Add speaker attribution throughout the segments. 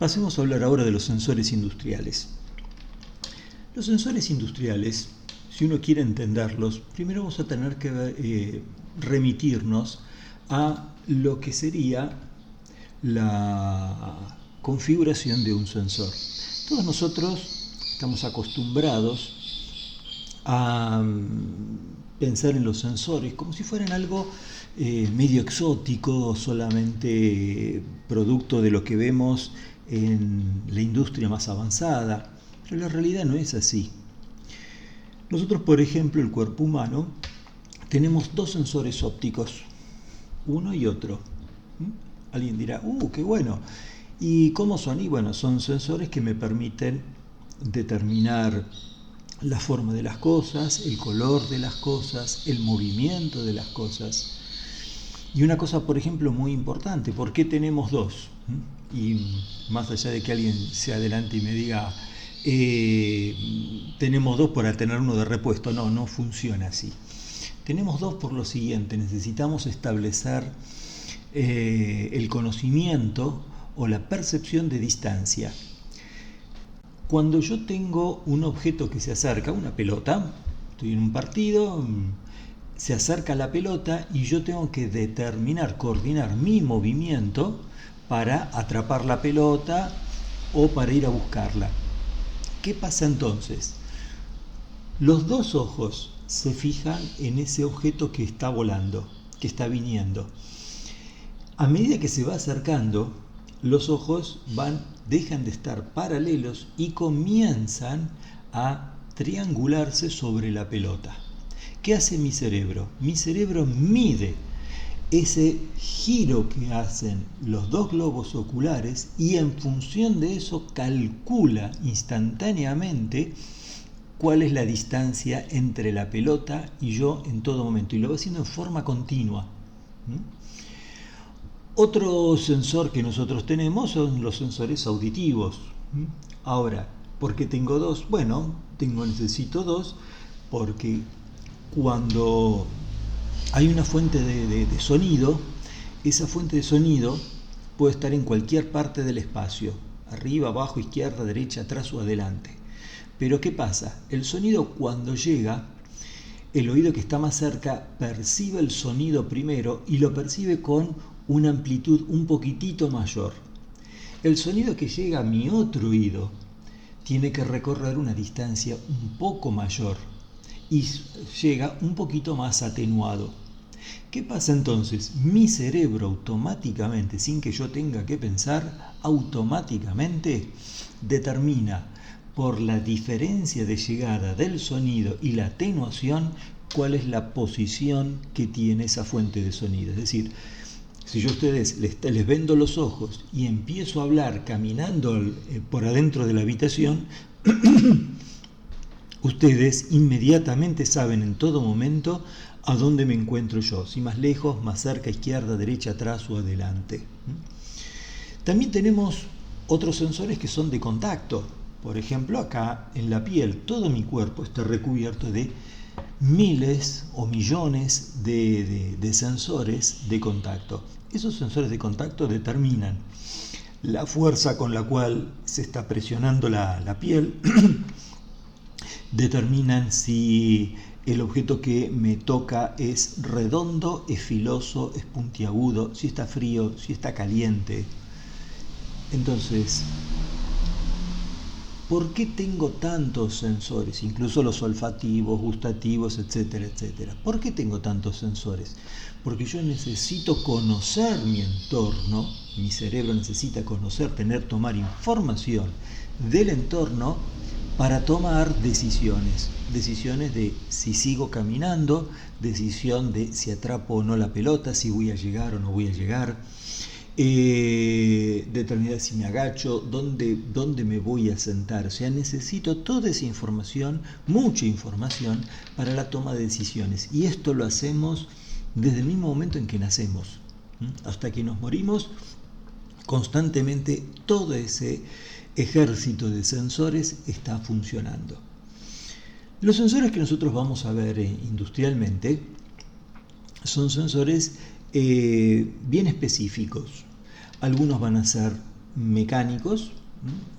Speaker 1: Pasemos a hablar ahora de los sensores industriales. Los sensores industriales, si uno quiere entenderlos, primero vamos a tener que remitirnos a lo que sería la configuración de un sensor. Todos nosotros estamos acostumbrados a pensar en los sensores como si fueran algo medio exótico, solamente producto de lo que vemos en la industria más avanzada, pero la realidad no es así. Nosotros, por ejemplo, el cuerpo humano, tenemos dos sensores ópticos, uno y otro. Alguien dirá, qué bueno. ¿Y cómo son? Y bueno, son sensores que me permiten determinar la forma de las cosas, el color de las cosas, el movimiento de las cosas. Y una cosa, por ejemplo, muy importante, ¿por qué tenemos dos? Y más allá de que alguien se adelante y me diga, tenemos dos para tener uno de repuesto, no funciona así. Tenemos dos por lo siguiente: necesitamos establecer el conocimiento o la percepción de distancia. Cuando yo tengo un objeto que se acerca, una pelota, estoy en un partido, se acerca la pelota y yo tengo que coordinar mi movimiento para atrapar la pelota o para ir a buscarla. ¿Qué pasa entonces? Los dos ojos se fijan en ese objeto que está volando, que está viniendo. A medida que se va acercando, los ojos dejan de estar paralelos y comienzan a triangularse sobre la pelota. ¿Qué hace mi cerebro? Mi cerebro mide ese giro que hacen los dos globos oculares y en función de eso calcula instantáneamente cuál es la distancia entre la pelota y yo en todo momento, y lo va haciendo en forma continua. Otro sensor que nosotros tenemos son los sensores auditivos. Ahora, ¿por qué tengo dos? Bueno, necesito dos porque cuando hay una fuente de sonido, esa fuente de sonido puede estar en cualquier parte del espacio, arriba, abajo, izquierda, derecha, atrás o adelante. Pero ¿qué pasa? El sonido, cuando llega, el oído que está más cerca percibe el sonido primero y lo percibe con una amplitud un poquitito mayor. El sonido que llega a mi otro oído tiene que recorrer una distancia un poco mayor y llega un poquito más atenuado. ¿Qué pasa entonces? Mi cerebro automáticamente, sin que yo tenga que pensar, automáticamente determina por la diferencia de llegada del sonido y la atenuación cuál es la posición que tiene esa fuente de sonido. Es decir, si yo a ustedes les vendo los ojos y empiezo a hablar caminando por adentro de la habitación, ustedes inmediatamente saben en todo momento a dónde me encuentro yo, si más lejos, más cerca, izquierda, derecha, atrás o adelante. También tenemos otros sensores que son de contacto. Por ejemplo, acá en la piel, todo mi cuerpo está recubierto de miles o millones de sensores de contacto. Esos sensores de contacto determinan la fuerza con la cual se está presionando la piel, determinan si el objeto que me toca es redondo, es filoso, es puntiagudo, si está frío, si está caliente. Entonces, ¿por qué tengo tantos sensores? Incluso los olfativos, gustativos, etcétera, etcétera. ¿Por qué tengo tantos sensores? Porque yo necesito conocer mi entorno, mi cerebro necesita tomar información del entorno para tomar decisiones. Decisiones de si sigo caminando, decisión de si atrapo o no la pelota, si voy a llegar o no voy a llegar. Determinar si me agacho, dónde me voy a sentar. O sea, necesito toda esa información, mucha información, para la toma de decisiones. Y esto lo hacemos desde el mismo momento en que nacemos, hasta que nos morimos. Constantemente todo ese ejército de sensores está funcionando. Los sensores que nosotros vamos a ver industrialmente son sensores bien específicos. Algunos van a ser mecánicos,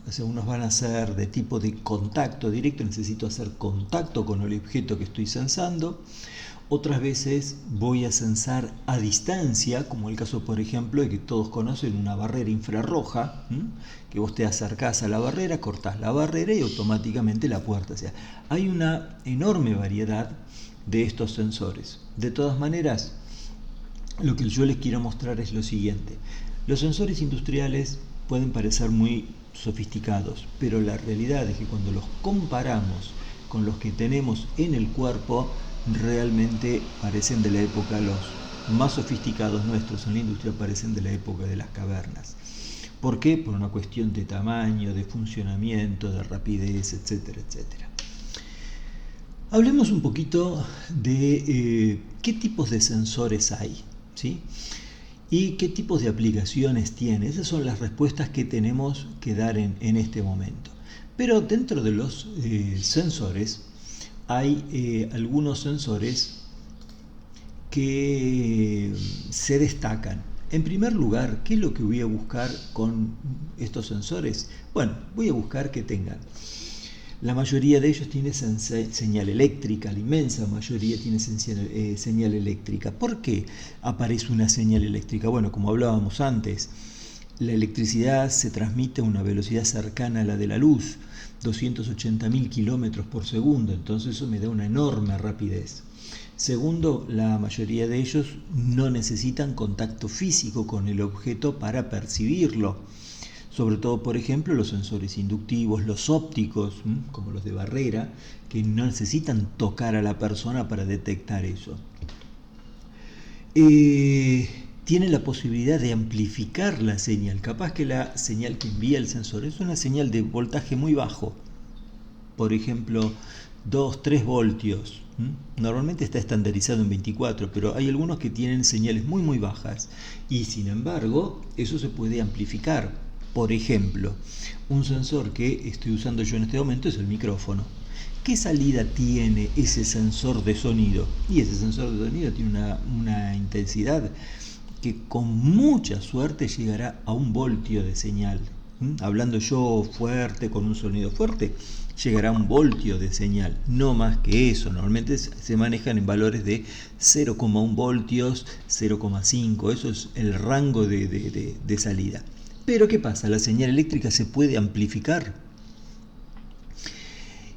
Speaker 1: o sea, unos van a ser de tipo de contacto directo, necesito hacer contacto con el objeto que estoy sensando. Otras veces voy a sensar a distancia, como el caso, por ejemplo, de que todos conocen una barrera infrarroja, que vos te acercás a la barrera, cortás la barrera y automáticamente la puerta. O sea, hay una enorme variedad de estos sensores. De todas maneras, lo que yo les quiero mostrar es lo siguiente. Los sensores industriales pueden parecer muy sofisticados, pero la realidad es que cuando los comparamos con los que tenemos en el cuerpo, realmente parecen de la época, los más sofisticados nuestros en la industria parecen de la época de las cavernas. ¿Por qué? Por una cuestión de tamaño, de funcionamiento, de rapidez, etcétera, etcétera. Hablemos un poquito de qué tipos de sensores hay, ¿sí? Y qué tipos de aplicaciones tiene. Esas son las respuestas que tenemos que dar en este momento. Pero dentro de los sensores hay algunos sensores que se destacan. En primer lugar, ¿qué es lo que voy a buscar con estos sensores? Bueno, voy a buscar que tengan. La mayoría de ellos tiene señal eléctrica, la inmensa mayoría tiene señal eléctrica. ¿Por qué aparece una señal eléctrica? Bueno, como hablábamos antes, la electricidad se transmite a una velocidad cercana a la de la luz, 280.000 kilómetros por segundo, entonces eso me da una enorme rapidez. Segundo, la mayoría de ellos no necesitan contacto físico con el objeto para percibirlo. Sobre todo, por ejemplo, los sensores inductivos, los ópticos, como los de barrera, que no necesitan tocar a la persona para detectar eso. Tiene la posibilidad de amplificar la señal. Capaz que la señal que envía el sensor es una señal de voltaje muy bajo. Por ejemplo, 2-3 voltios. Normalmente está estandarizado en 24, pero hay algunos que tienen señales muy muy bajas. Y sin embargo, eso se puede amplificar. Por ejemplo, un sensor que estoy usando yo en este momento es el micrófono. ¿Qué salida tiene ese sensor de sonido? Y ese sensor de sonido tiene una intensidad que con mucha suerte llegará a 1 voltio de señal. Hablando yo fuerte, con un sonido fuerte, llegará a 1 voltio de señal, no más que eso. Normalmente se manejan en valores de 0,1 voltios, 0,5, eso es el rango de salida. Pero ¿qué pasa? La señal eléctrica se puede amplificar.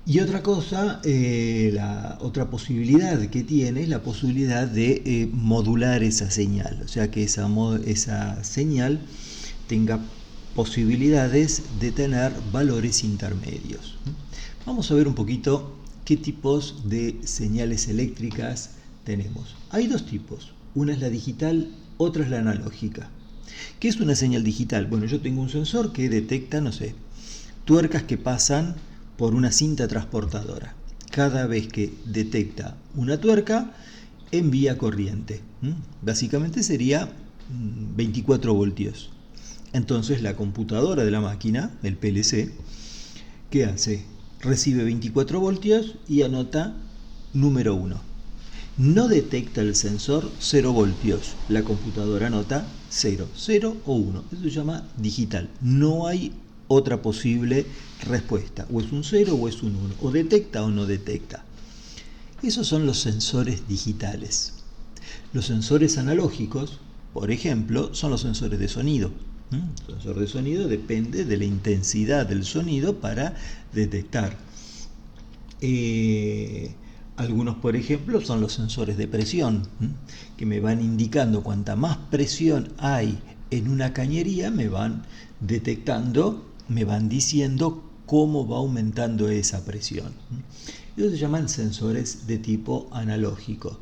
Speaker 1: Y otra cosa, la otra posibilidad que tiene es la posibilidad de modular esa señal, o sea que esa señal tenga posibilidades de tener valores intermedios. Vamos a ver un poquito qué tipos de señales eléctricas tenemos. Hay dos tipos, una es la digital, otra es la analógica. ¿Qué es una señal digital? Bueno, yo tengo un sensor que detecta, no sé, tuercas que pasan por una cinta transportadora. Cada vez que detecta una tuerca, envía corriente. Básicamente sería 24 voltios. Entonces la computadora de la máquina, el PLC, ¿qué hace? Recibe 24 voltios y anota número 1. No detecta el sensor 0 voltios. La computadora anota 0, 0 o 1. Eso se llama digital. No hay otra posible respuesta. O es un 0 o es un 1. O detecta o no detecta. Esos son los sensores digitales. Los sensores analógicos, por ejemplo, son los sensores de sonido. El sensor de sonido depende de la intensidad del sonido para detectar. Algunos, por ejemplo, son los sensores de presión, que me van indicando cuanta más presión hay en una cañería, me van detectando, me van diciendo cómo va aumentando esa presión. Ellos se llaman sensores de tipo analógico.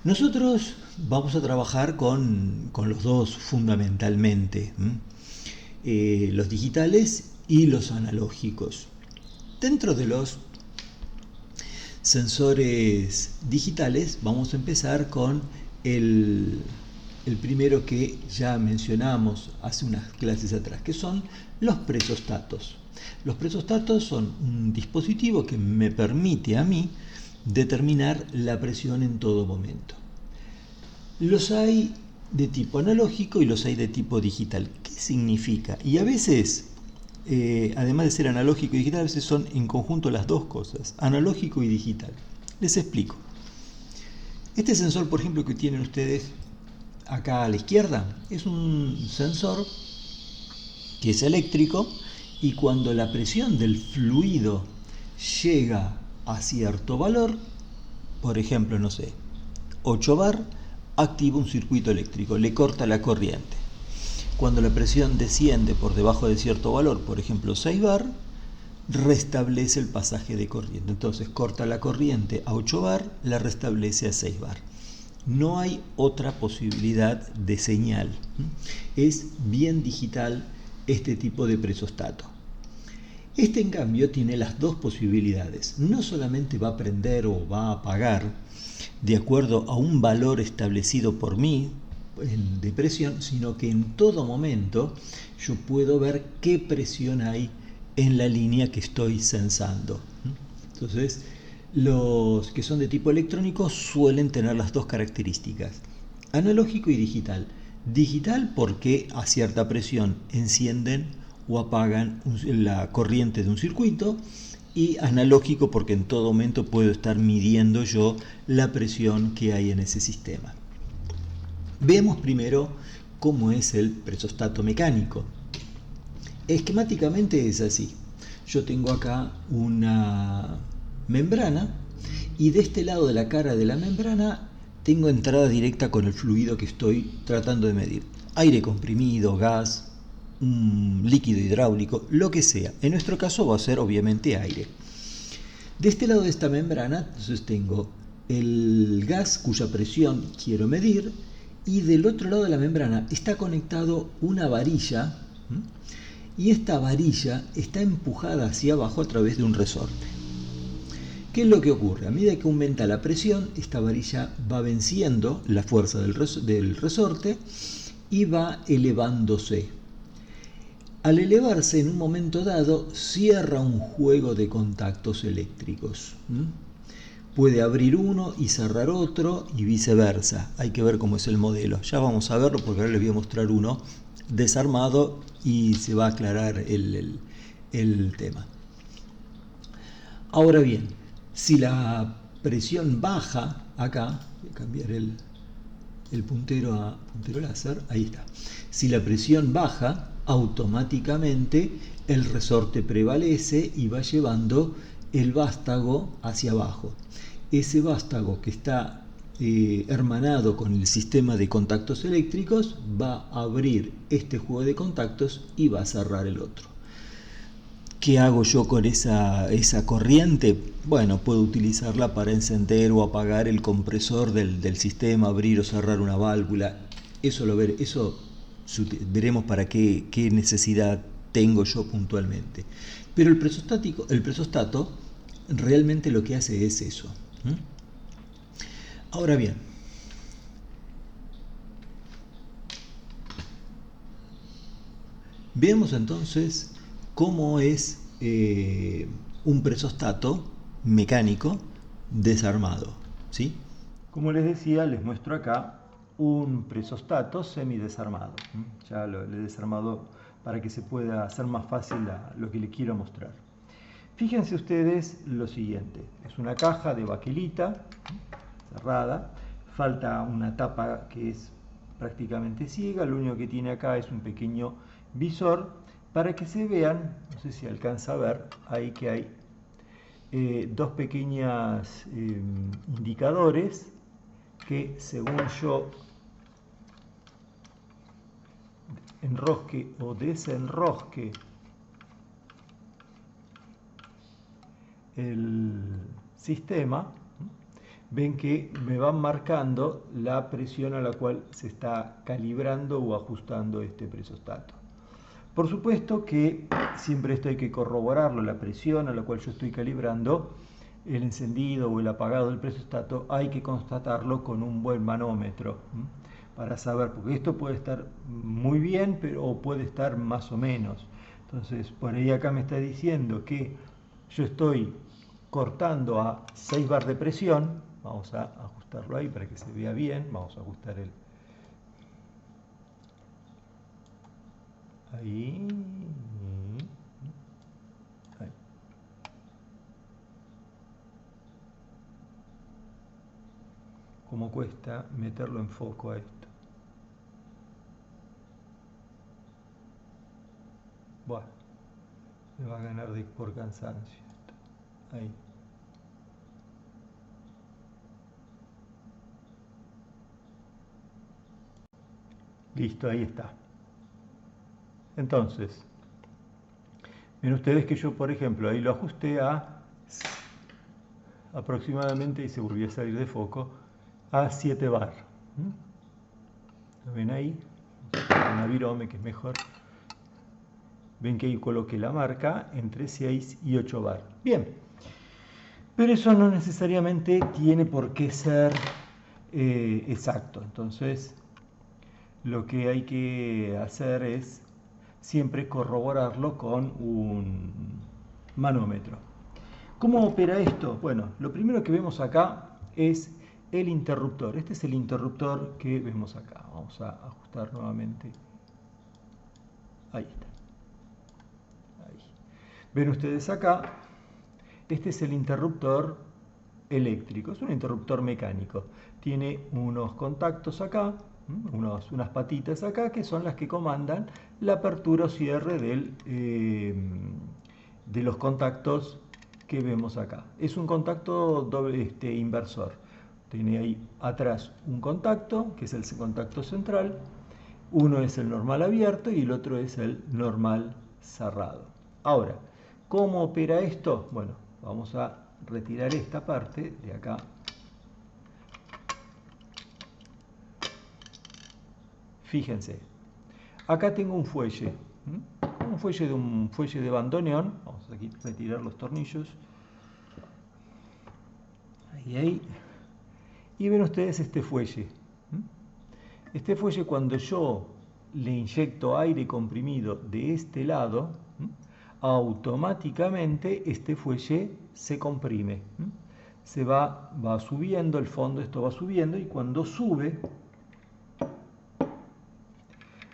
Speaker 1: Nosotros vamos a trabajar con los dos fundamentalmente, los digitales y los analógicos. Dentro de los sensores digitales vamos a empezar con el primero que ya mencionamos hace unas clases atrás, que son los presostatos. Los presostatos son un dispositivo que me permite a mí determinar la presión en todo momento. Los hay de tipo analógico y los hay de tipo digital. ¿Qué significa? Y a veces, además de ser analógico y digital, a veces son en conjunto las dos cosas, analógico y digital. Les explico. Este sensor, por ejemplo, que tienen ustedes acá a la izquierda, es un sensor que es eléctrico y cuando la presión del fluido llega a cierto valor, por ejemplo, no sé, 8 bar, activa un circuito eléctrico, le corta la corriente. Cuando la presión desciende por debajo de cierto valor, por ejemplo 6 bar, restablece el pasaje de corriente. Entonces corta la corriente a 8 bar, la restablece a 6 bar. No hay otra posibilidad de señal. Es bien digital este tipo de presostato. Este, en cambio, tiene las dos posibilidades. No solamente va a prender o va a apagar de acuerdo a un valor establecido por mí de presión, sino que en todo momento yo puedo ver qué presión hay en la línea que estoy sensando. Entonces, los que son de tipo electrónico suelen tener las dos características, analógico y digital. Digital porque a cierta presión encienden o apagan la corriente de un circuito, y analógico porque en todo momento puedo estar midiendo yo la presión que hay en ese sistema. Veamos primero cómo es el presostato mecánico. Esquemáticamente es así. Yo tengo acá una membrana y de este lado de la cara de la membrana tengo entrada directa con el fluido que estoy tratando de medir. Aire comprimido, gas, líquido hidráulico, lo que sea. En nuestro caso va a ser obviamente aire. De este lado de esta membrana, entonces tengo el gas cuya presión quiero medir, y del otro lado de la membrana está conectado una varilla, y esta varilla está empujada hacia abajo a través de un resorte. ¿Qué es lo que ocurre? A medida que aumenta la presión, esta varilla va venciendo la fuerza del resorte y va elevándose. Al elevarse, en un momento dado, cierra un juego de contactos eléctricos. Puede abrir uno y cerrar otro y viceversa. Hay que ver cómo es el modelo. Ya vamos a verlo porque ahora les voy a mostrar uno desarmado y se va a aclarar el tema. Ahora bien, si la presión baja, acá, voy a cambiar el puntero a puntero láser, ahí está. Si la presión baja, automáticamente el resorte prevalece y va llevando el vástago hacia abajo. Ese vástago que está hermanado con el sistema de contactos eléctricos va a abrir este juego de contactos y va a cerrar el otro. ¿Qué hago yo con esa corriente? Bueno, puedo utilizarla para encender o apagar el compresor del sistema, abrir o cerrar una válvula. Eso veremos para qué necesidad tengo yo puntualmente. Pero el presostato realmente lo que hace es eso. Ahora bien, veamos entonces cómo es un presostato mecánico desarmado, ¿sí? Como les decía, les muestro acá un presostato semidesarmado. Ya lo he desarmado para que se pueda hacer más fácil lo que les quiero mostrar. Fíjense ustedes lo siguiente, es una caja de baquelita cerrada, falta una tapa que es prácticamente ciega, lo único que tiene acá es un pequeño visor para que se vean, no sé si alcanza a ver, ahí que hay dos pequeños indicadores que según yo enrosque o desenrosque el sistema, ven que me van marcando la presión a la cual se está calibrando o ajustando este presostato. Por supuesto que siempre esto hay que corroborarlo, la presión a la cual yo estoy calibrando el encendido o el apagado del presostato, hay que constatarlo con un buen manómetro para saber, porque esto puede estar muy bien o puede estar más o menos. Entonces, por ahí acá me está diciendo que yo estoy cortando a 6 bar de presión. Vamos a ajustarlo ahí para que se vea bien. Vamos a ajustar Ahí. Ahí. ¿Cómo cuesta meterlo en foco a esto? Buah, me va a ganar por cansancio. Ahí. Listo, ahí está. Entonces, ven ustedes que yo, por ejemplo, ahí lo ajusté a aproximadamente, y se volvió a salir de foco, a 7 bar. ¿Lo ven ahí? Una virome que es mejor. Ven que ahí coloqué la marca entre 6 y 8 bar. Bien, pero eso no necesariamente tiene por qué ser exacto. Entonces, lo que hay que hacer es siempre corroborarlo con un manómetro. ¿Cómo opera esto? Bueno, lo primero que vemos acá es el interruptor. Este es el interruptor que vemos acá. Vamos a ajustar nuevamente. Ahí está. Ahí. Ven ustedes acá, este es el interruptor eléctrico, es un interruptor mecánico. Tiene unos contactos acá, unas patitas acá, que son las que comandan la apertura o cierre de los contactos que vemos acá. Es un contacto doble, inversor. Tiene ahí atrás un contacto, que es el contacto central. Uno es el normal abierto y el otro es el normal cerrado. Ahora, ¿cómo opera esto? Bueno, vamos a retirar esta parte de acá. Fíjense, acá tengo un fuelle, un fuelle de bandoneón. Vamos aquí a retirar los tornillos. Ahí. Y ven ustedes este fuelle. Este fuelle, cuando yo le inyecto aire comprimido de este lado, automáticamente este fuelle se comprime. Va subiendo el fondo, esto va subiendo, y cuando sube,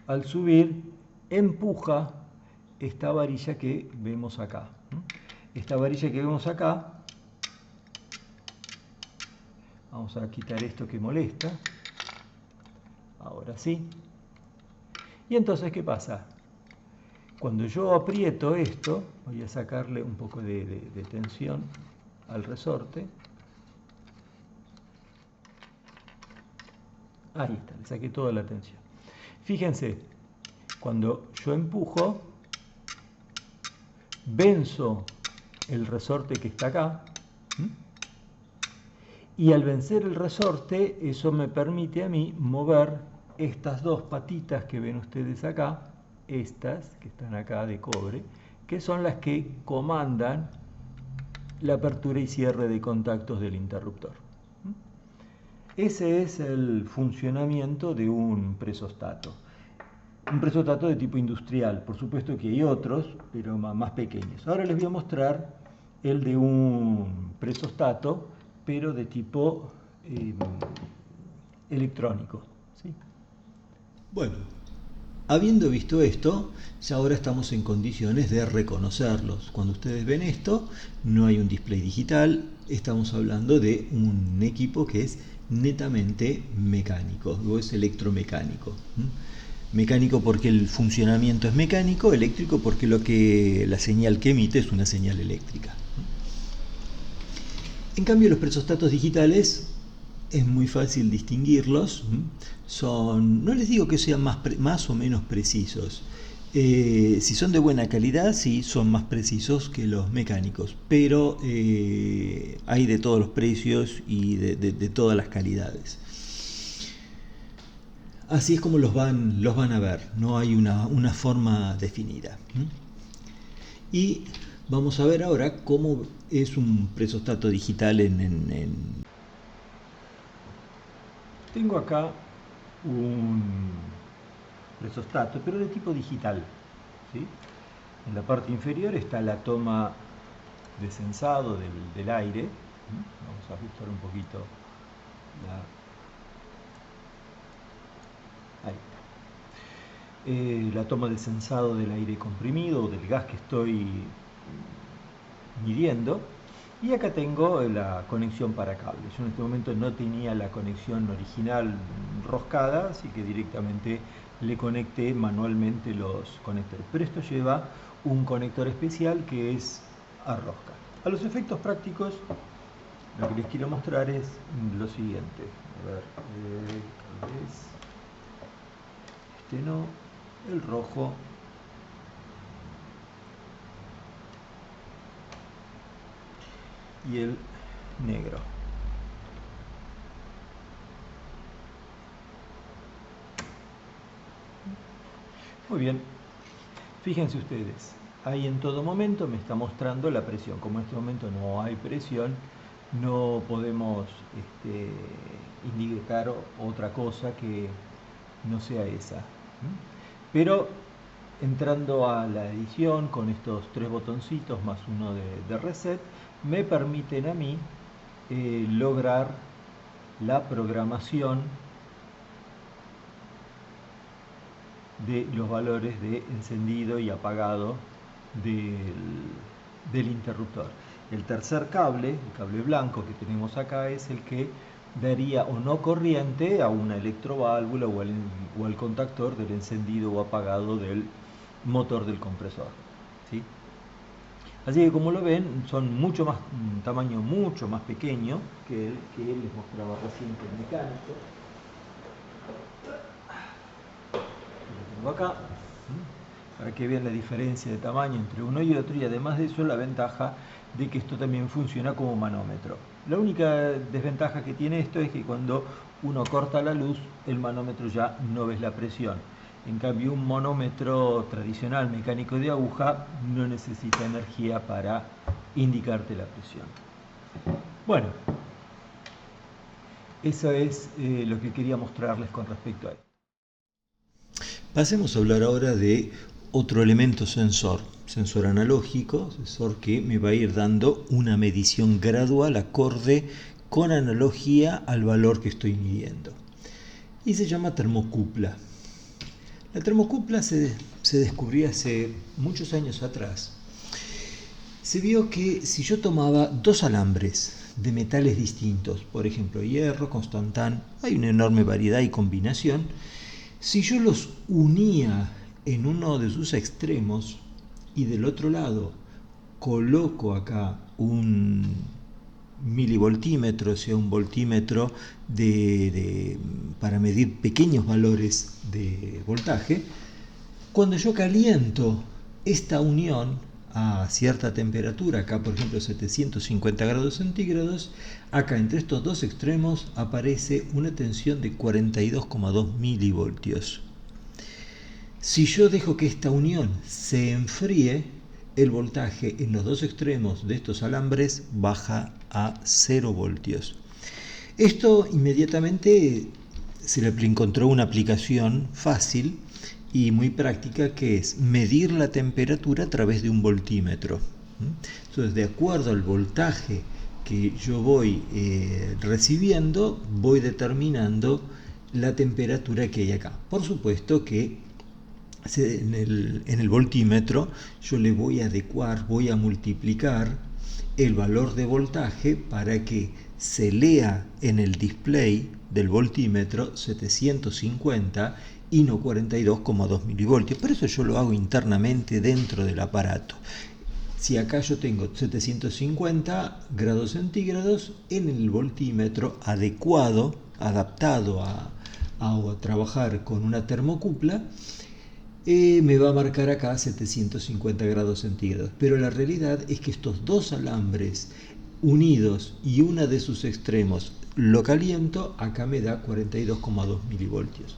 Speaker 1: al subir, empuja esta varilla que vemos acá. Esta varilla que vemos acá, vamos a quitar esto que molesta. Ahora sí. Y entonces, ¿qué pasa? Cuando yo aprieto esto, voy a sacarle un poco de tensión al resorte. Ahí está, le saqué toda la tensión. Fíjense, cuando yo empujo, venzo el resorte que está acá. Y al vencer el resorte, eso me permite a mí mover estas dos patitas que ven ustedes acá, estas que están acá de cobre, que son las que comandan la apertura y cierre de contactos del interruptor. Ese es el funcionamiento de un presostato. Un presostato de tipo industrial. Por supuesto que hay otros, pero más pequeños. Ahora les voy a mostrar el de un presostato, pero de tipo electrónico. ¿Sí? Bueno, habiendo visto esto, ya ahora estamos en condiciones de reconocerlos. Cuando ustedes ven esto, no hay un display digital, estamos hablando de un equipo que es netamente mecánico, o es electromecánico. Mecánico porque el funcionamiento es mecánico, eléctrico porque la señal que emite es una señal eléctrica. En cambio, los presostatos digitales es muy fácil distinguirlos. No les digo que sean más o menos precisos. Si son de buena calidad, sí, son más precisos que los mecánicos, pero hay de todos los precios y de todas las calidades. Así es como los van a ver, no hay una forma definida. Y vamos a ver ahora cómo es un presostato digital Tengo acá un presostato, pero de tipo digital. ¿Sí? En la parte inferior está la toma de sensado del aire. Vamos a ajustar un poquito Ahí está. la toma de sensado del aire comprimido o del gas que estoy midiendo. Y acá tengo la conexión para cables. Yo en este momento no tenía la conexión original roscada, así que directamente le conecté manualmente los conectores. Pero esto lleva un conector especial que es a rosca. A los efectos prácticos, lo que les quiero mostrar es lo siguiente. A ver, tal vez este no, el rojo. Y el negro. Muy bien, fíjense ustedes, ahí en todo momento me está mostrando la presión. Como en este momento no hay presión, no podemos indicar otra cosa que no sea esa. Pero entrando a la edición con estos tres botoncitos más uno de reset, me permiten a mí lograr la programación de los valores de encendido y apagado del interruptor. El tercer cable, el cable blanco que tenemos acá, es el que daría o no corriente a una electroválvula o al contactor del encendido o apagado del motor del compresor. ¿Sí? Así que como lo ven, son un tamaño mucho más pequeño que el que les mostraba recién el mecánico. Lo tengo acá, para que vean la diferencia de tamaño entre uno y otro, y además de eso la ventaja de que esto también funciona como manómetro. La única desventaja que tiene esto es que cuando uno corta la luz, el manómetro ya no ves la presión. En cambio, un manómetro tradicional mecánico de aguja no necesita energía para indicarte la presión. Bueno, eso es lo que quería mostrarles con respecto a esto. Pasemos a hablar ahora de otro elemento sensor analógico, sensor que me va a ir dando una medición gradual acorde con analogía al valor que estoy midiendo. Y se llama termocupla. La termocupla se descubrió hace muchos años atrás. Se vio que si yo tomaba dos alambres de metales distintos, por ejemplo hierro, constantán, hay una enorme variedad y combinación, si yo los unía en uno de sus extremos y del otro lado coloco acá un milivoltímetro, o sea, un voltímetro para medir pequeños valores de voltaje, cuando yo caliento esta unión a cierta temperatura, acá por ejemplo 750 grados centígrados, acá entre estos dos extremos aparece una tensión de 42,2 milivoltios. Si yo dejo que esta unión se enfríe, el voltaje en los dos extremos de estos alambres baja a 0 voltios. Esto inmediatamente se le encontró una aplicación fácil y muy práctica, que es medir la temperatura a través de un voltímetro. Entonces, de acuerdo al voltaje que yo voy recibiendo, voy determinando la temperatura que hay acá. Por supuesto que en el voltímetro yo le voy a adecuar, voy a multiplicar el valor de voltaje para que se lea en el display del voltímetro 750 y no 42,2 milivoltios. Por eso yo lo hago internamente dentro del aparato. Si acá yo tengo 750 grados centígrados, en el voltímetro adecuado, adaptado a trabajar con una termocupla, me va a marcar acá 750 grados centígrados. Pero la realidad es que estos dos alambres unidos y una de sus extremos lo caliento, acá me da 42,2 milivoltios.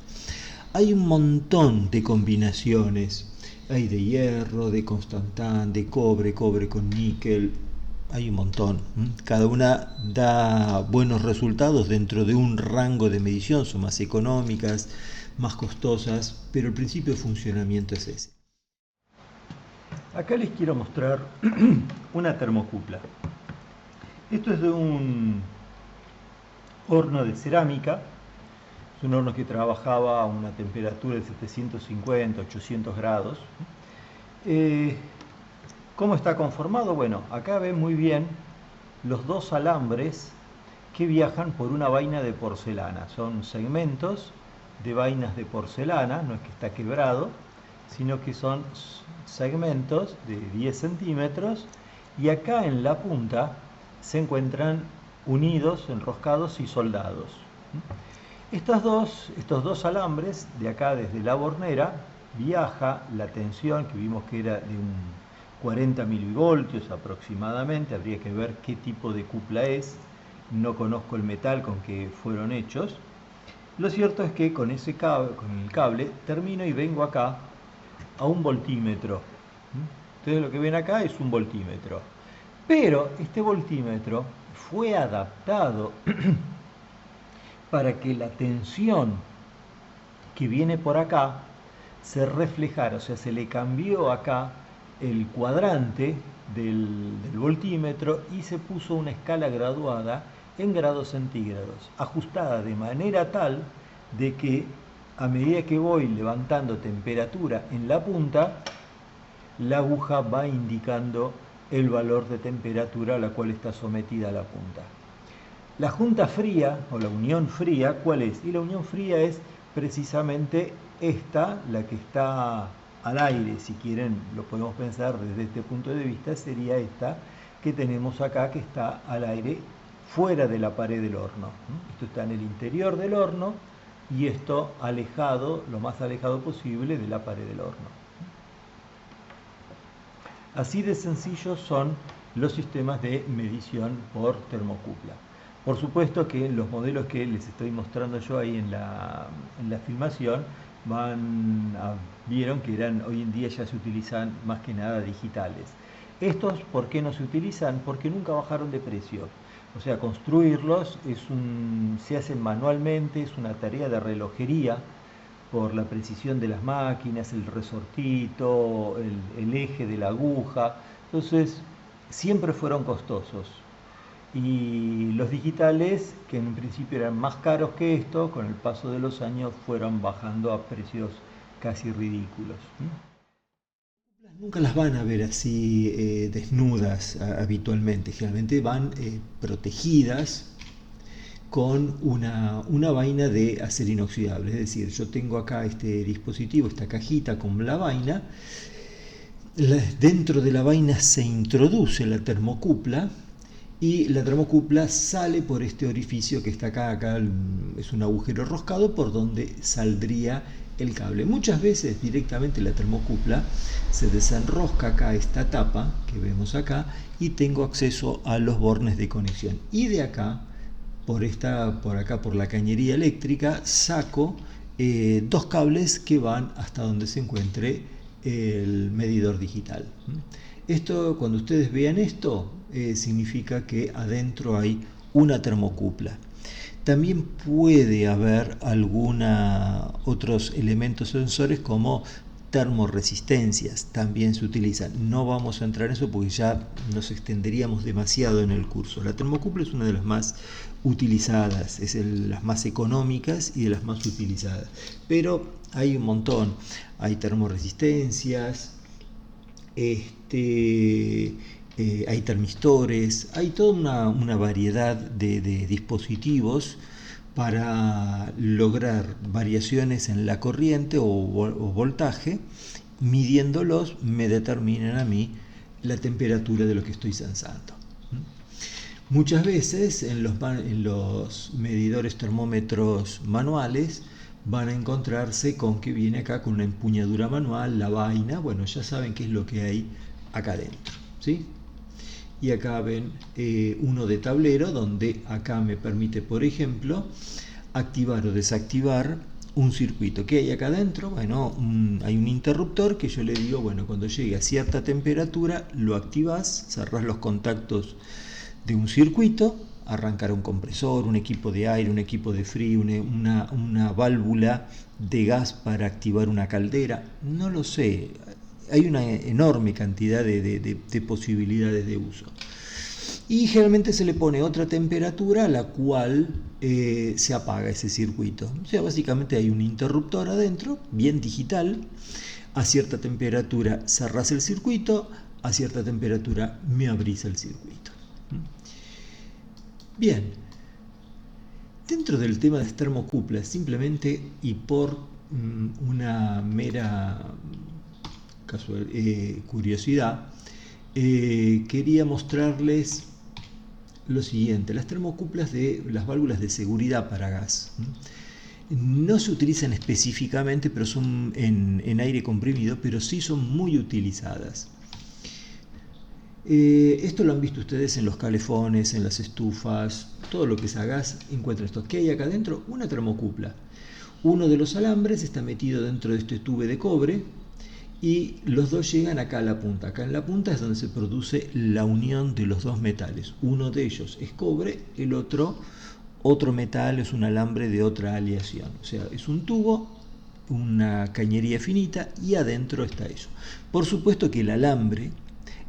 Speaker 1: Hay un montón de combinaciones. Hay de hierro, de constantán, de cobre con níquel. Hay un montón. Cada una da buenos resultados dentro de un rango de medición. Son más económicas, más costosas, pero el principio de funcionamiento es ese. Acá les quiero mostrar una termocupla. Esto es de un horno de cerámica Es un horno que trabajaba a una temperatura de 750, 800 grados. ¿Cómo está conformado? Bueno, acá ven muy bien los dos alambres que viajan por una vaina de porcelana. Son segmentos de vainas de porcelana, no es que está quebrado, sino que son segmentos de 10 centímetros y acá en la punta se encuentran unidos, enroscados y soldados. Estos dos alambres, de acá desde la bornera, viaja la tensión, que vimos que era de un 40 milivoltios aproximadamente, habría que ver qué tipo de cupla es, no conozco el metal con que fueron hechos. Lo cierto es que con ese cable, con el cable, termino y vengo acá a un voltímetro. Entonces lo que ven acá es un voltímetro. Pero este voltímetro fue adaptado para que la tensión que viene por acá se reflejara, o sea, se le cambió acá el cuadrante del voltímetro y se puso una escala graduada en grados centígrados, ajustada de manera tal de que a medida que voy levantando temperatura en la punta, la aguja va indicando el valor de temperatura a la cual está sometida la punta. La junta fría o la unión fría, ¿cuál es? Y la unión fría es precisamente esta, la que está al aire, si quieren lo podemos pensar desde este punto de vista, sería esta que tenemos acá, que está al aire fuera de la pared del horno. Esto está en el interior del horno y esto alejado, lo más alejado posible de la pared del horno. Así de sencillos son los sistemas de medición por termocupla. Por supuesto que los modelos que les estoy mostrando yo ahí en la filmación vieron que hoy en día ya se utilizan más que nada digitales. Estos, ¿por qué no se utilizan? Porque nunca bajaron de precio. O sea, construirlos se hacen manualmente, es una tarea de relojería por la precisión de las máquinas, el resortito, el eje de la aguja. Entonces, siempre fueron costosos. Y los digitales, que en un principio eran más caros que esto, con el paso de los años fueron bajando a precios casi ridículos. Nunca las van a ver así desnudas habitualmente, generalmente van protegidas con una vaina de acero inoxidable. Es decir, yo tengo acá este dispositivo, esta cajita con la vaina, dentro de la vaina se introduce la termocupla y la termocupla sale por este orificio que está acá es un agujero roscado por donde saldría el cable. Muchas veces directamente la termocupla se desenrosca acá esta tapa que vemos acá y tengo acceso a los bornes de conexión. Y de acá, por acá por la cañería eléctrica, saco dos cables que van hasta donde se encuentre el medidor digital. Esto, cuando ustedes vean esto, significa que adentro hay una termocupla. También puede haber otros elementos sensores como termoresistencias, también se utilizan. No vamos a entrar en eso porque ya nos extenderíamos demasiado en el curso. La termocupla es una de las más utilizadas, es las más económicas y de las más utilizadas. Pero hay un montón, hay termoresistencias, hay termistores, hay toda una variedad de dispositivos para lograr variaciones en la corriente o voltaje. Midiéndolos me determinan a mí la temperatura de lo que estoy sensando. Muchas veces en los medidores termómetros manuales van a encontrarse con que viene acá con una empuñadura manual, la vaina, bueno, ya saben qué es lo que hay acá adentro, ¿sí? Y acá ven uno de tablero, donde acá me permite, por ejemplo, activar o desactivar un circuito. ¿Qué hay acá adentro? Bueno, hay un interruptor que yo le digo, bueno, cuando llegue a cierta temperatura, lo activas, cerrás los contactos de un circuito, arrancar un compresor, un equipo de aire, un equipo de frío, una válvula de gas para activar una caldera, no lo sé, hay una enorme cantidad de posibilidades de uso. Y generalmente se le pone otra temperatura a la cual se apaga ese circuito. O sea, básicamente hay un interruptor adentro, bien digital. A cierta temperatura cerrás el circuito, a cierta temperatura me abrís el circuito. Bien, dentro del tema de las termocuplas, simplemente y por una mera curiosidad, quería mostrarles lo siguiente. Las termocuplas de las válvulas de seguridad para gas no se utilizan específicamente, pero son en aire comprimido, pero sí son muy utilizadas. Esto lo han visto ustedes en los calefones, en las estufas, todo lo que es a gas encuentra esto. ¿Qué hay acá adentro? Una termocupla. Uno de los alambres está metido dentro de este tubo de cobre y los dos llegan acá a la punta. Acá en la punta es donde se produce la unión de los dos metales. Uno de ellos es cobre, el otro metal, es un alambre de otra aleación. O sea, es un tubo, una cañería finita y adentro está eso. Por supuesto que el alambre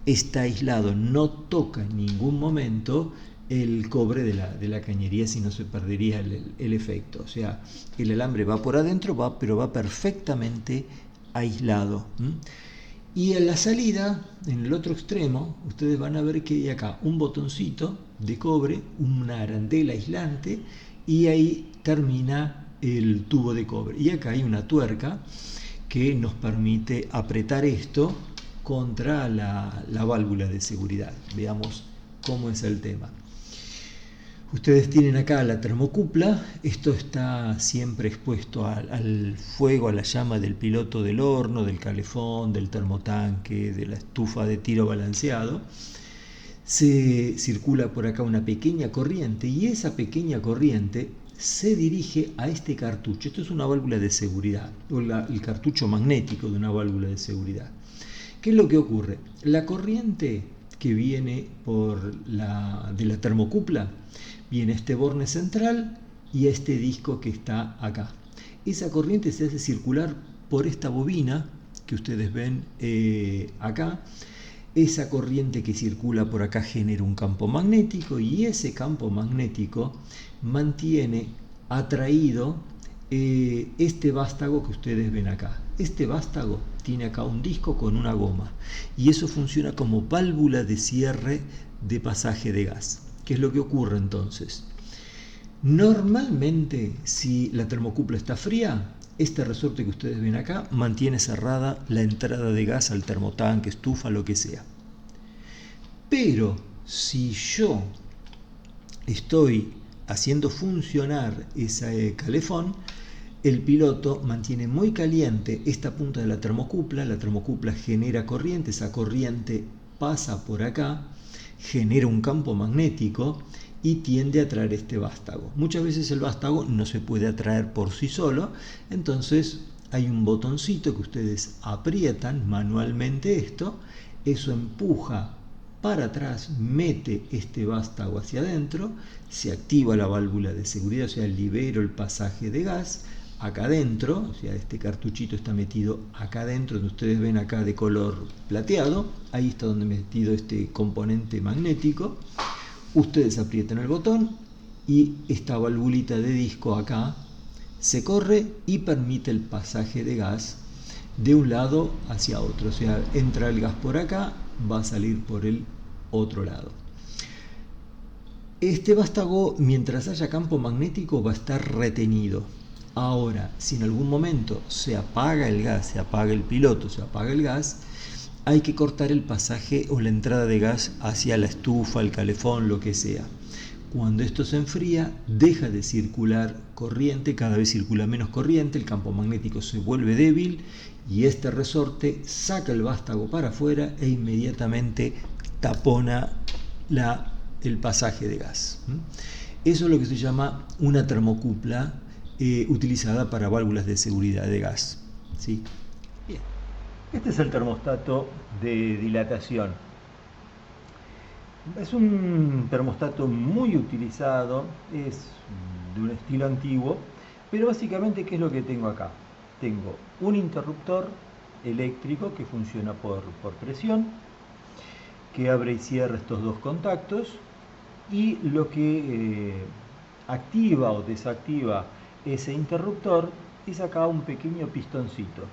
Speaker 1: está aislado, no toca en ningún momento el cobre de la cañería, si no se perdería el efecto. O sea, el alambre va por adentro, pero va perfectamente aislado. Y en la salida, en el otro extremo, ustedes van a ver que hay acá un botoncito de cobre, una arandela aislante, y ahí termina el tubo de cobre. Y acá hay una tuerca que nos permite apretar esto contra la válvula de seguridad. Veamos cómo es el tema. Ustedes tienen acá la termocupla, esto está siempre expuesto al fuego, a la llama del piloto del horno, del calefón, del termotanque, de la estufa de tiro balanceado. Se circula por acá una pequeña corriente y esa pequeña corriente se dirige a este cartucho. Esto es una válvula de seguridad, o el cartucho magnético de una válvula de seguridad. ¿Qué es lo que ocurre? La corriente que viene de la termocupla viene a este borne central y a este disco que está acá. Esa corriente se hace circular por esta bobina que ustedes ven acá. Esa corriente que circula por acá genera un campo magnético y ese campo magnético mantiene atraído este vástago que ustedes ven acá. Este vástago tiene acá un disco con una goma y eso funciona como válvula de cierre de pasaje de gas. ¿Qué es lo que ocurre entonces? Normalmente, si la termocupla está fría, este resorte que ustedes ven acá mantiene cerrada la entrada de gas al termotanque, estufa, lo que sea. Pero si yo estoy haciendo funcionar ese calefón, el piloto mantiene muy caliente esta punta de la termocupla genera corriente, esa corriente pasa por acá, genera un campo magnético y tiende a atraer este vástago. Muchas veces el vástago no se puede atraer por sí solo, entonces hay un botoncito que ustedes aprietan manualmente eso empuja para atrás, mete este vástago hacia adentro, se activa la válvula de seguridad, o sea, libero el pasaje de gas acá adentro, o sea, este cartuchito está metido acá adentro, donde ustedes ven acá de color plateado, ahí está donde metido este componente magnético. Ustedes aprietan el botón y esta valvulita de disco acá se corre y permite el pasaje de gas de un lado hacia otro, o sea, entra el gas por acá, va a salir por el otro lado. Este vástago, mientras haya campo magnético, va a estar retenido. Ahora, si en algún momento se apaga el gas, se apaga el piloto, se apaga el gas, hay que cortar el pasaje o la entrada de gas hacia la estufa, el calefón, lo que sea. Cuando esto se enfría, deja de circular corriente, cada vez circula menos corriente, el campo magnético se vuelve débil y este resorte saca el vástago para afuera e inmediatamente tapona el pasaje de gas. Eso es lo que se llama una termocupla utilizada para válvulas de seguridad de gas. ¿Sí? Bien. Este es el termostato de dilatación. Es un termostato muy utilizado, es de un estilo antiguo, pero básicamente, ¿qué es lo que tengo acá? Tengo un interruptor eléctrico que funciona por presión, que abre y cierra estos dos contactos, y lo que activa o desactiva ese interruptor es acá un pequeño pistoncito.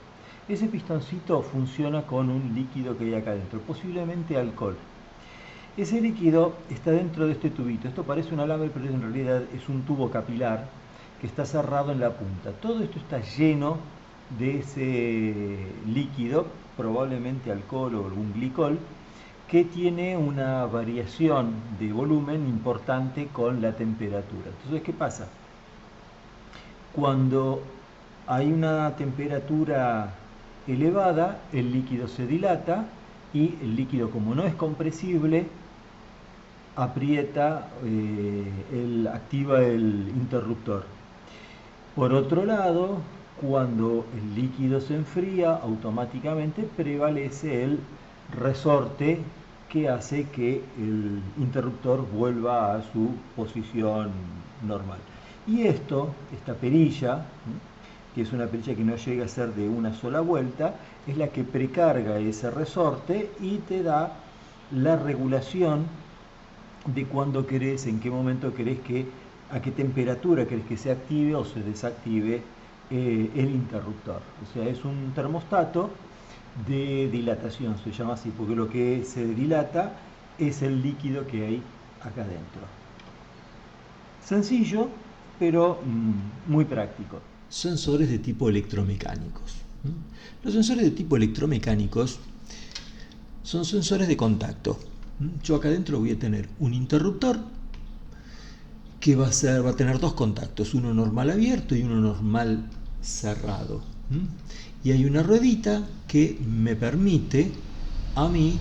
Speaker 1: Ese pistoncito funciona con un líquido que hay acá dentro, posiblemente alcohol. Ese líquido está dentro de este tubito. Esto parece un alambre, pero en realidad es un tubo capilar que está cerrado en la punta. Todo esto está lleno de ese líquido, probablemente alcohol o algún glicol, que tiene una variación de volumen importante con la temperatura. Entonces, ¿qué pasa? Cuando hay una temperatura elevada, el líquido se dilata y el líquido, como no es compresible, aprieta, activa el interruptor. Por otro lado, cuando el líquido se enfría, automáticamente prevalece el resorte que hace que el interruptor vuelva a su posición normal. Y esta perilla, que es una perilla que no llega a ser de una sola vuelta, es la que precarga ese resorte y te da la regulación de cuándo querés, en qué momento querés a qué temperatura querés que se active o se desactive el interruptor. O sea, es un termostato de dilatación, se llama así, porque lo que se dilata es el líquido que hay acá adentro. Sencillo, pero muy práctico. Sensores de tipo electromecánicos. Los sensores de tipo electromecánicos son sensores de contacto. Yo acá adentro voy a tener un interruptor que va a tener dos contactos, uno normal abierto y uno normal cerrado. Y hay una ruedita que me permite a mí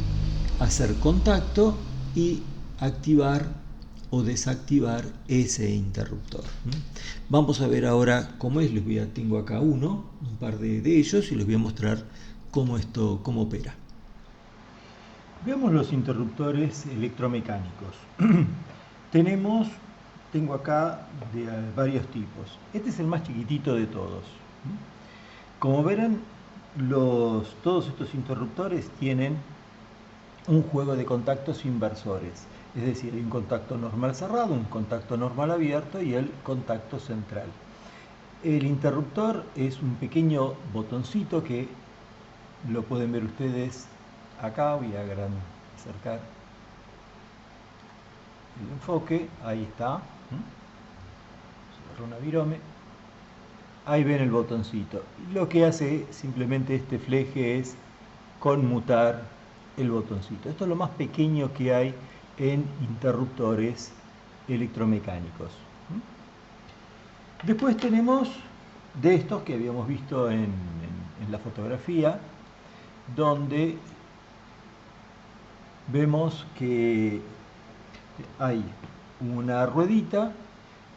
Speaker 1: hacer contacto y activar o desactivar ese interruptor. Vamos a ver ahora cómo es. Tengo acá un par de ellos, y les voy a mostrar cómo opera. Veamos los interruptores electromecánicos. Tengo acá de varios tipos. Este es el más chiquitito de todos. Como verán, todos estos interruptores tienen un juego de contactos inversores. Es decir, hay un contacto normal cerrado, un contacto normal abierto y el contacto central. El interruptor es un pequeño botoncito que lo pueden ver ustedes acá. Voy a acercar el enfoque. Ahí está. Una virome. Ahí ven el botoncito. Lo que hace simplemente este fleje es conmutar el botoncito. Esto es lo más pequeño que hay en interruptores electromecánicos. Después tenemos de estos que habíamos visto en la fotografía, donde vemos que hay una ruedita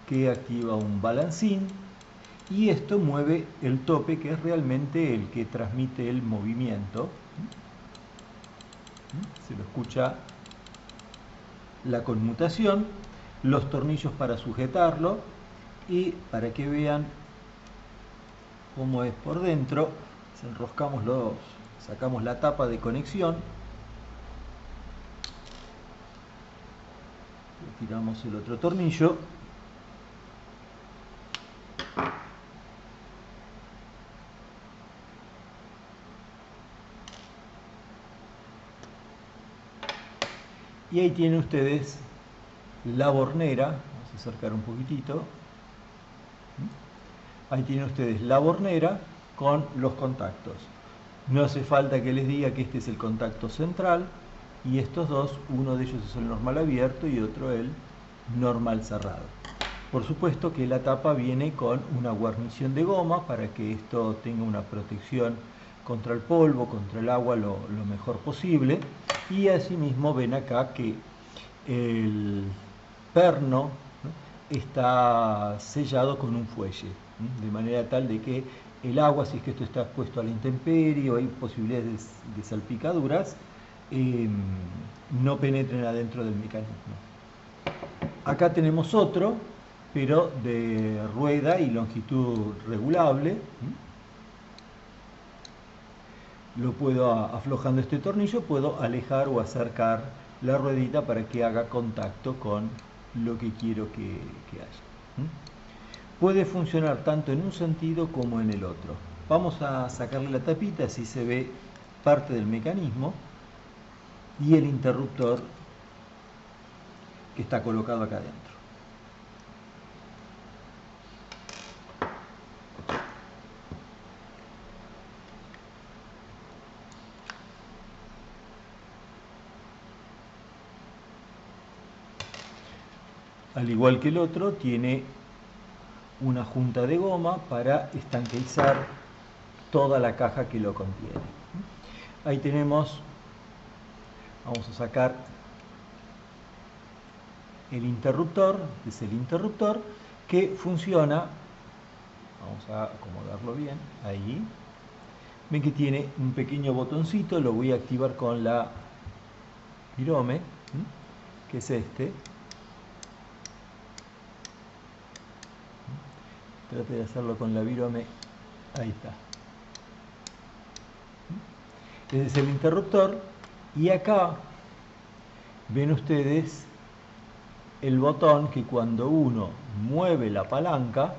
Speaker 1: que activa un balancín y esto mueve el tope, que es realmente el que transmite el movimiento. Se lo escucha la conmutación, los tornillos para sujetarlo, y para que vean cómo es por dentro, sacamos la tapa de conexión, tiramos el otro tornillo y ahí tienen ustedes la bornera. Vamos a acercar un poquitito. Ahí tienen ustedes la bornera con los contactos. No hace falta que les diga que este es el contacto central, y estos dos, uno de ellos es el normal abierto y otro el normal cerrado. Por supuesto que la tapa viene con una guarnición de goma para que esto tenga una protección contra el polvo, contra el agua lo mejor posible. Y asimismo ven acá que el perno está sellado con un fuelle, de manera tal de que el agua, si es que esto está expuesto a la intemperie o hay posibilidades de salpicaduras, no penetren adentro del mecanismo. Acá tenemos otro, pero de rueda y longitud regulable. Lo puedo, aflojando este tornillo, puedo alejar o acercar la ruedita para que haga contacto con lo que quiero que haya. Puede funcionar tanto en un sentido como en el otro. Vamos a sacarle la tapita, así se ve parte del mecanismo y el interruptor que está colocado acá adentro. Al igual que el otro, tiene una junta de goma para estanqueizar toda la caja que lo contiene. Ahí tenemos, vamos a sacar el interruptor, que es el interruptor que funciona, vamos a acomodarlo bien, ahí. Ven que tiene un pequeño botoncito, lo voy a activar con la virome, que es este. Trate de hacerlo con la virome, ahí está. Ese es el interruptor y acá ven ustedes el botón que cuando uno mueve la palanca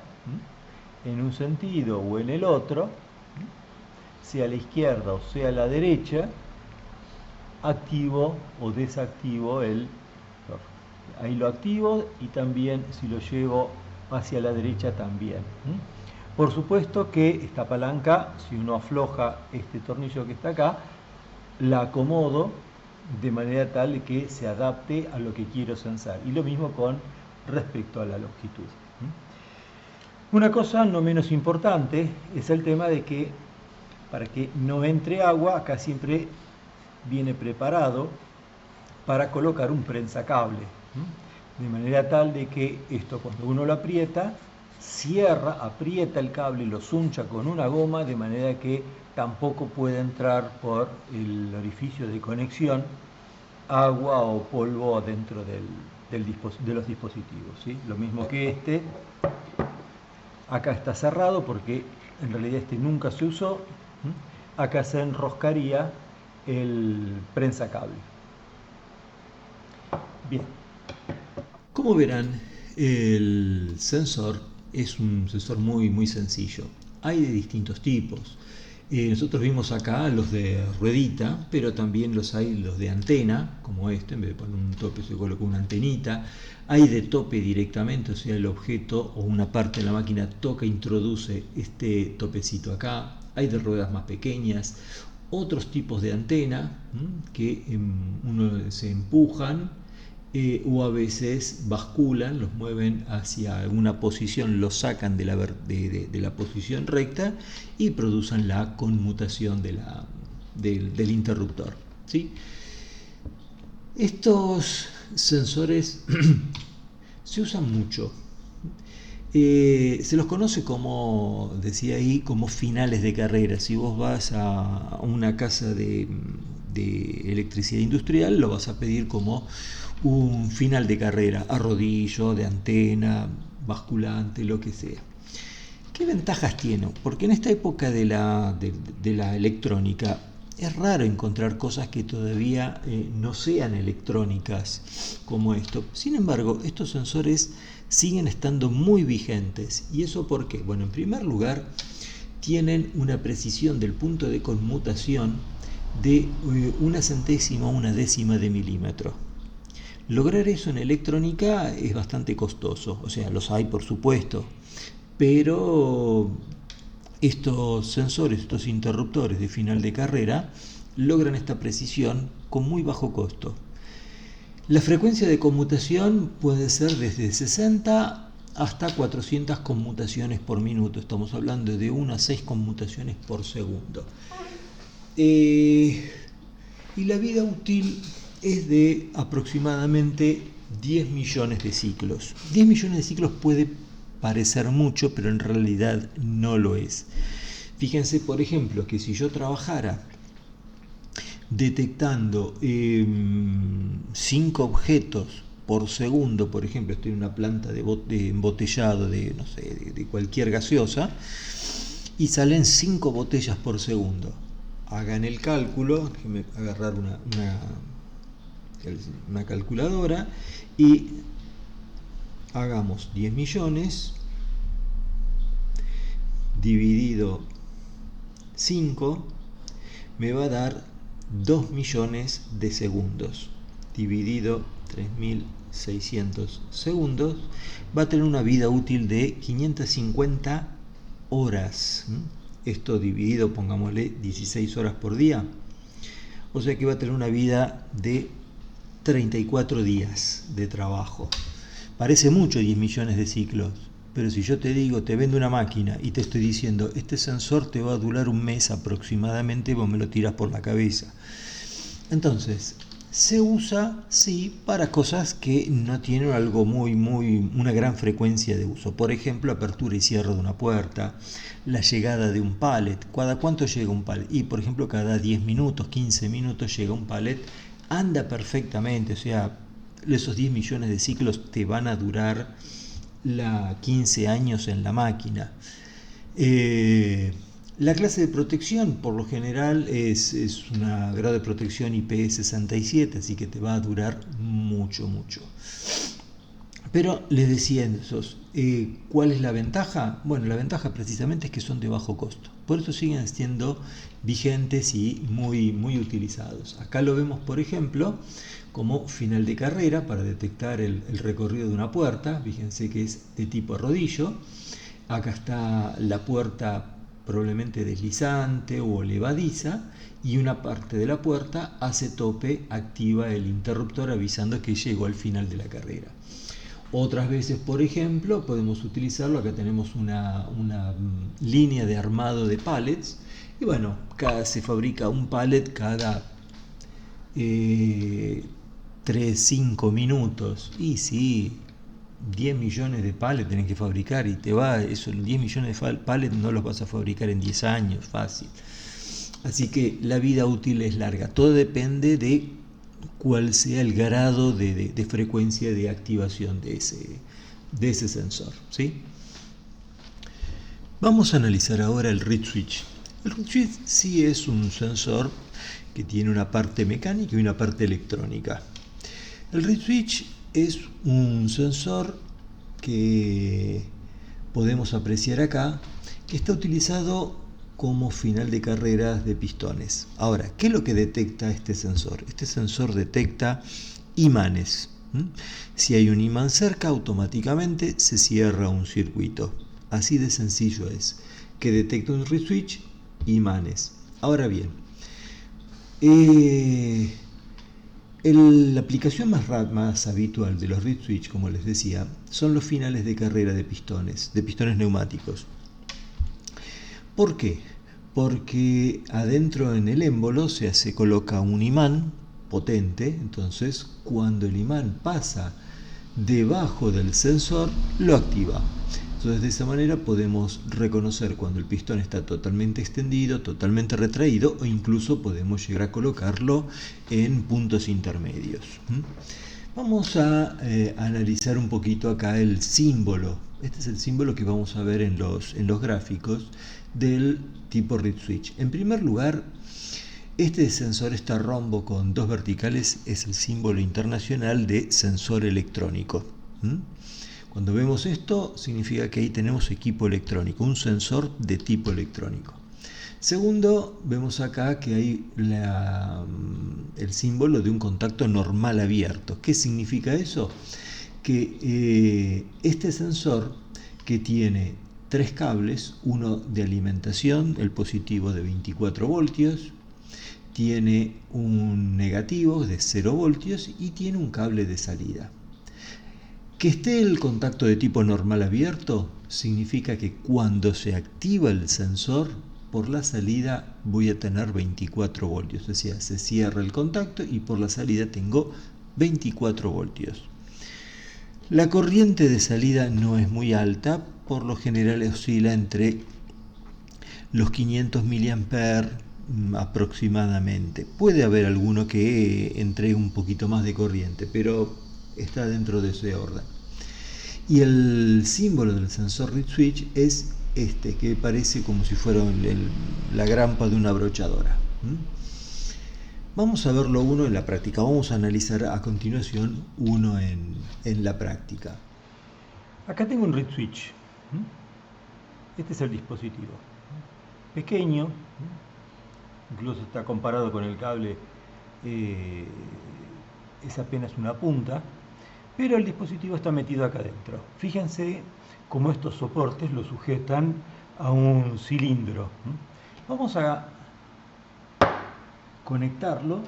Speaker 1: en un sentido o en el otro, sea a la izquierda o sea a la derecha, activo o desactivo el... Ahí lo activo y también si lo llevo hacia la derecha también. Por supuesto que esta palanca, si uno afloja este tornillo que está acá, la acomodo de manera tal que se adapte a lo que quiero censar. Y lo mismo con respecto a la longitud. Una cosa no menos importante es el tema de que para que no entre agua, acá siempre viene preparado para colocar un prensacable. De manera tal de que esto cuando uno lo aprieta, cierra, aprieta el cable y lo zuncha con una goma, de manera que tampoco puede entrar por el orificio de conexión agua o polvo dentro de los dispositivos, ¿sí? Lo mismo que este, acá está cerrado porque en realidad este nunca se usó, acá se enroscaría el prensacable. Bien. Como verán, el sensor es un sensor muy sencillo. Hay de distintos tipos. Nosotros vimos acá los de ruedita, pero también los de antena, como este, en vez de poner un tope se coloca una antenita. Hay de tope directamente, o sea, el objeto o una parte de la máquina toca e introduce este topecito acá. Hay de ruedas más pequeñas, otros tipos de antena que uno se empujan o a veces basculan, los mueven hacia alguna posición, los sacan de la posición recta y producen la conmutación del interruptor, ¿sí? Estos sensores se usan mucho. Se los conoce como, decía ahí, como finales de carrera. Si vos vas a una casa de electricidad industrial, lo vas a pedir como un final de carrera, a rodillo, de antena, basculante, lo que sea. ¿Qué ventajas tiene? Porque en esta época de la electrónica es raro encontrar cosas que todavía no sean electrónicas como esto. Sin embargo, estos sensores siguen estando muy vigentes. ¿Y eso por qué? Bueno, en primer lugar, tienen una precisión del punto de conmutación de 1/100 o 1/10 de milímetro. Lograr eso en electrónica es bastante costoso, o sea, los hay por supuesto, pero estos sensores, estos interruptores de final de carrera, logran esta precisión con muy bajo costo. La frecuencia de conmutación puede ser desde 60 hasta 400 conmutaciones por minuto, estamos hablando de 1 a 6 conmutaciones por segundo. Y la vida útil es de aproximadamente 10 millones de ciclos. 10 millones de ciclos puede parecer mucho, pero en realidad no lo es. Fíjense, por ejemplo, que si yo trabajara detectando 5 objetos por segundo, por ejemplo, estoy en una planta de embotellado de, no sé, de cualquier gaseosa, y salen 5 botellas por segundo. Hagan el cálculo, déjenme agarrar una calculadora y hagamos 10 millones dividido 5, me va a dar 2 millones de segundos. Dividido 3600 segundos, va a tener una vida útil de 550 horas. Esto dividido, pongámosle 16 horas por día. O sea que va a tener una vida de 34 días de trabajo. Parece mucho 10 millones de ciclos, pero si yo te digo, te vendo una máquina y te estoy diciendo, este sensor te va a durar un mes aproximadamente, vos me lo tiras por la cabeza. Entonces, se usa, sí, para cosas que no tienen una gran frecuencia de uso. Por ejemplo, apertura y cierre de una puerta, la llegada de un pallet. ¿Cada cuánto llega un pallet? Y, por ejemplo, cada 10 minutos, 15 minutos llega un pallet. Anda perfectamente, o sea, esos 10 millones de ciclos te van a durar 15 años en la máquina. La clase de protección, por lo general, es una grado de protección IP67, así que te va a durar mucho. Pero les decía esos, ¿cuál es la ventaja? Bueno, la ventaja precisamente es que son de bajo costo. Por eso siguen siendo vigentes y muy utilizados. Acá lo vemos, por ejemplo, como final de carrera para detectar el recorrido de una puerta. Fíjense que es de tipo rodillo. Acá está la puerta probablemente deslizante o levadiza, y una parte de la puerta hace tope, activa el interruptor avisando que llegó al final de la carrera. Otras veces, por ejemplo, podemos utilizarlo. Acá tenemos una línea de armado de pallets, y bueno, se fabrica un pallet cada 3-5 minutos, y sí, 10 millones de pallets tenés que fabricar, y te va, eso, 10 millones de pallets no los vas a fabricar en 10 años, fácil. Así que la vida útil es larga. Todo depende de cuál sea el grado de frecuencia de activación de ese sensor, ¿sí? Vamos a analizar ahora el reed switch. El reed switch sí es un sensor que tiene una parte mecánica y una parte electrónica. El reed switch es un sensor que podemos apreciar acá, que está utilizado como final de carreras de pistones. Ahora, ¿qué es lo que detecta este sensor? Este sensor detecta imanes. Si hay un imán cerca, automáticamente se cierra un circuito. Así de sencillo es. Que detecta un reed switch, imanes. Ahora bien, la aplicación más habitual de los reed switch, como les decía, son los finales de carrera de pistones neumáticos. ¿Por qué? Porque adentro en el émbolo se coloca un imán potente. Entonces, cuando el imán pasa debajo del sensor, lo activa. Entonces, de esa manera podemos reconocer cuando el pistón está totalmente extendido, totalmente retraído, o incluso podemos llegar a colocarlo en puntos intermedios. Vamos a analizar un poquito acá el símbolo. Este es el símbolo que vamos a ver en los gráficos del tipo reed switch. En primer lugar, este sensor, este rombo con dos verticales, es el símbolo internacional de sensor electrónico. Cuando vemos esto, significa que ahí tenemos equipo electrónico, un sensor de tipo electrónico. Segundo, vemos acá que hay el símbolo de un contacto normal abierto. ¿Qué significa eso? Que este sensor, que tiene tres cables, uno de alimentación, el positivo de 24 voltios, tiene un negativo de 0 voltios y tiene un cable de salida. Que esté el contacto de tipo normal abierto significa que cuando se activa el sensor, por la salida voy a tener 24 voltios. O sea, se cierra el contacto y por la salida tengo 24 voltios. La corriente de salida no es muy alta, por lo general oscila entre los 500 mA aproximadamente. Puede haber alguno que entregue un poquito más de corriente, pero está dentro de ese orden. Y el símbolo del sensor reed switch es este, que parece como si fuera la grampa de una brochadora. Vamos a verlo uno en la práctica. Vamos a analizar a continuación uno en la práctica. Acá tengo un reed switch. Este es el dispositivo. Pequeño, incluso está comparado con el cable, es apenas una punta, pero el dispositivo está metido acá adentro. Fíjense cómo estos soportes lo sujetan a un cilindro. Vamos a conectarlo.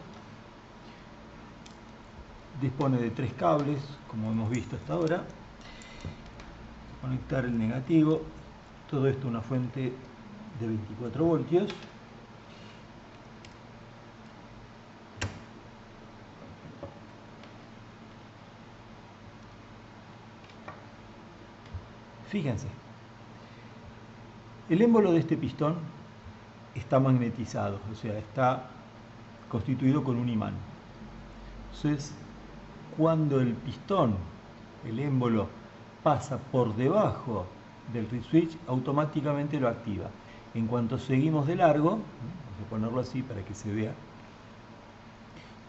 Speaker 1: Dispone de 3 cables, como hemos visto hasta ahora. Conectar el negativo. Todo esto una fuente de 24 voltios. Fíjense, el émbolo de este pistón está magnetizado, o sea, está constituido con un imán. Entonces, cuando el pistón, el émbolo, pasa por debajo del reed switch, automáticamente lo activa. En cuanto seguimos de largo, vamos a ponerlo así para que se vea,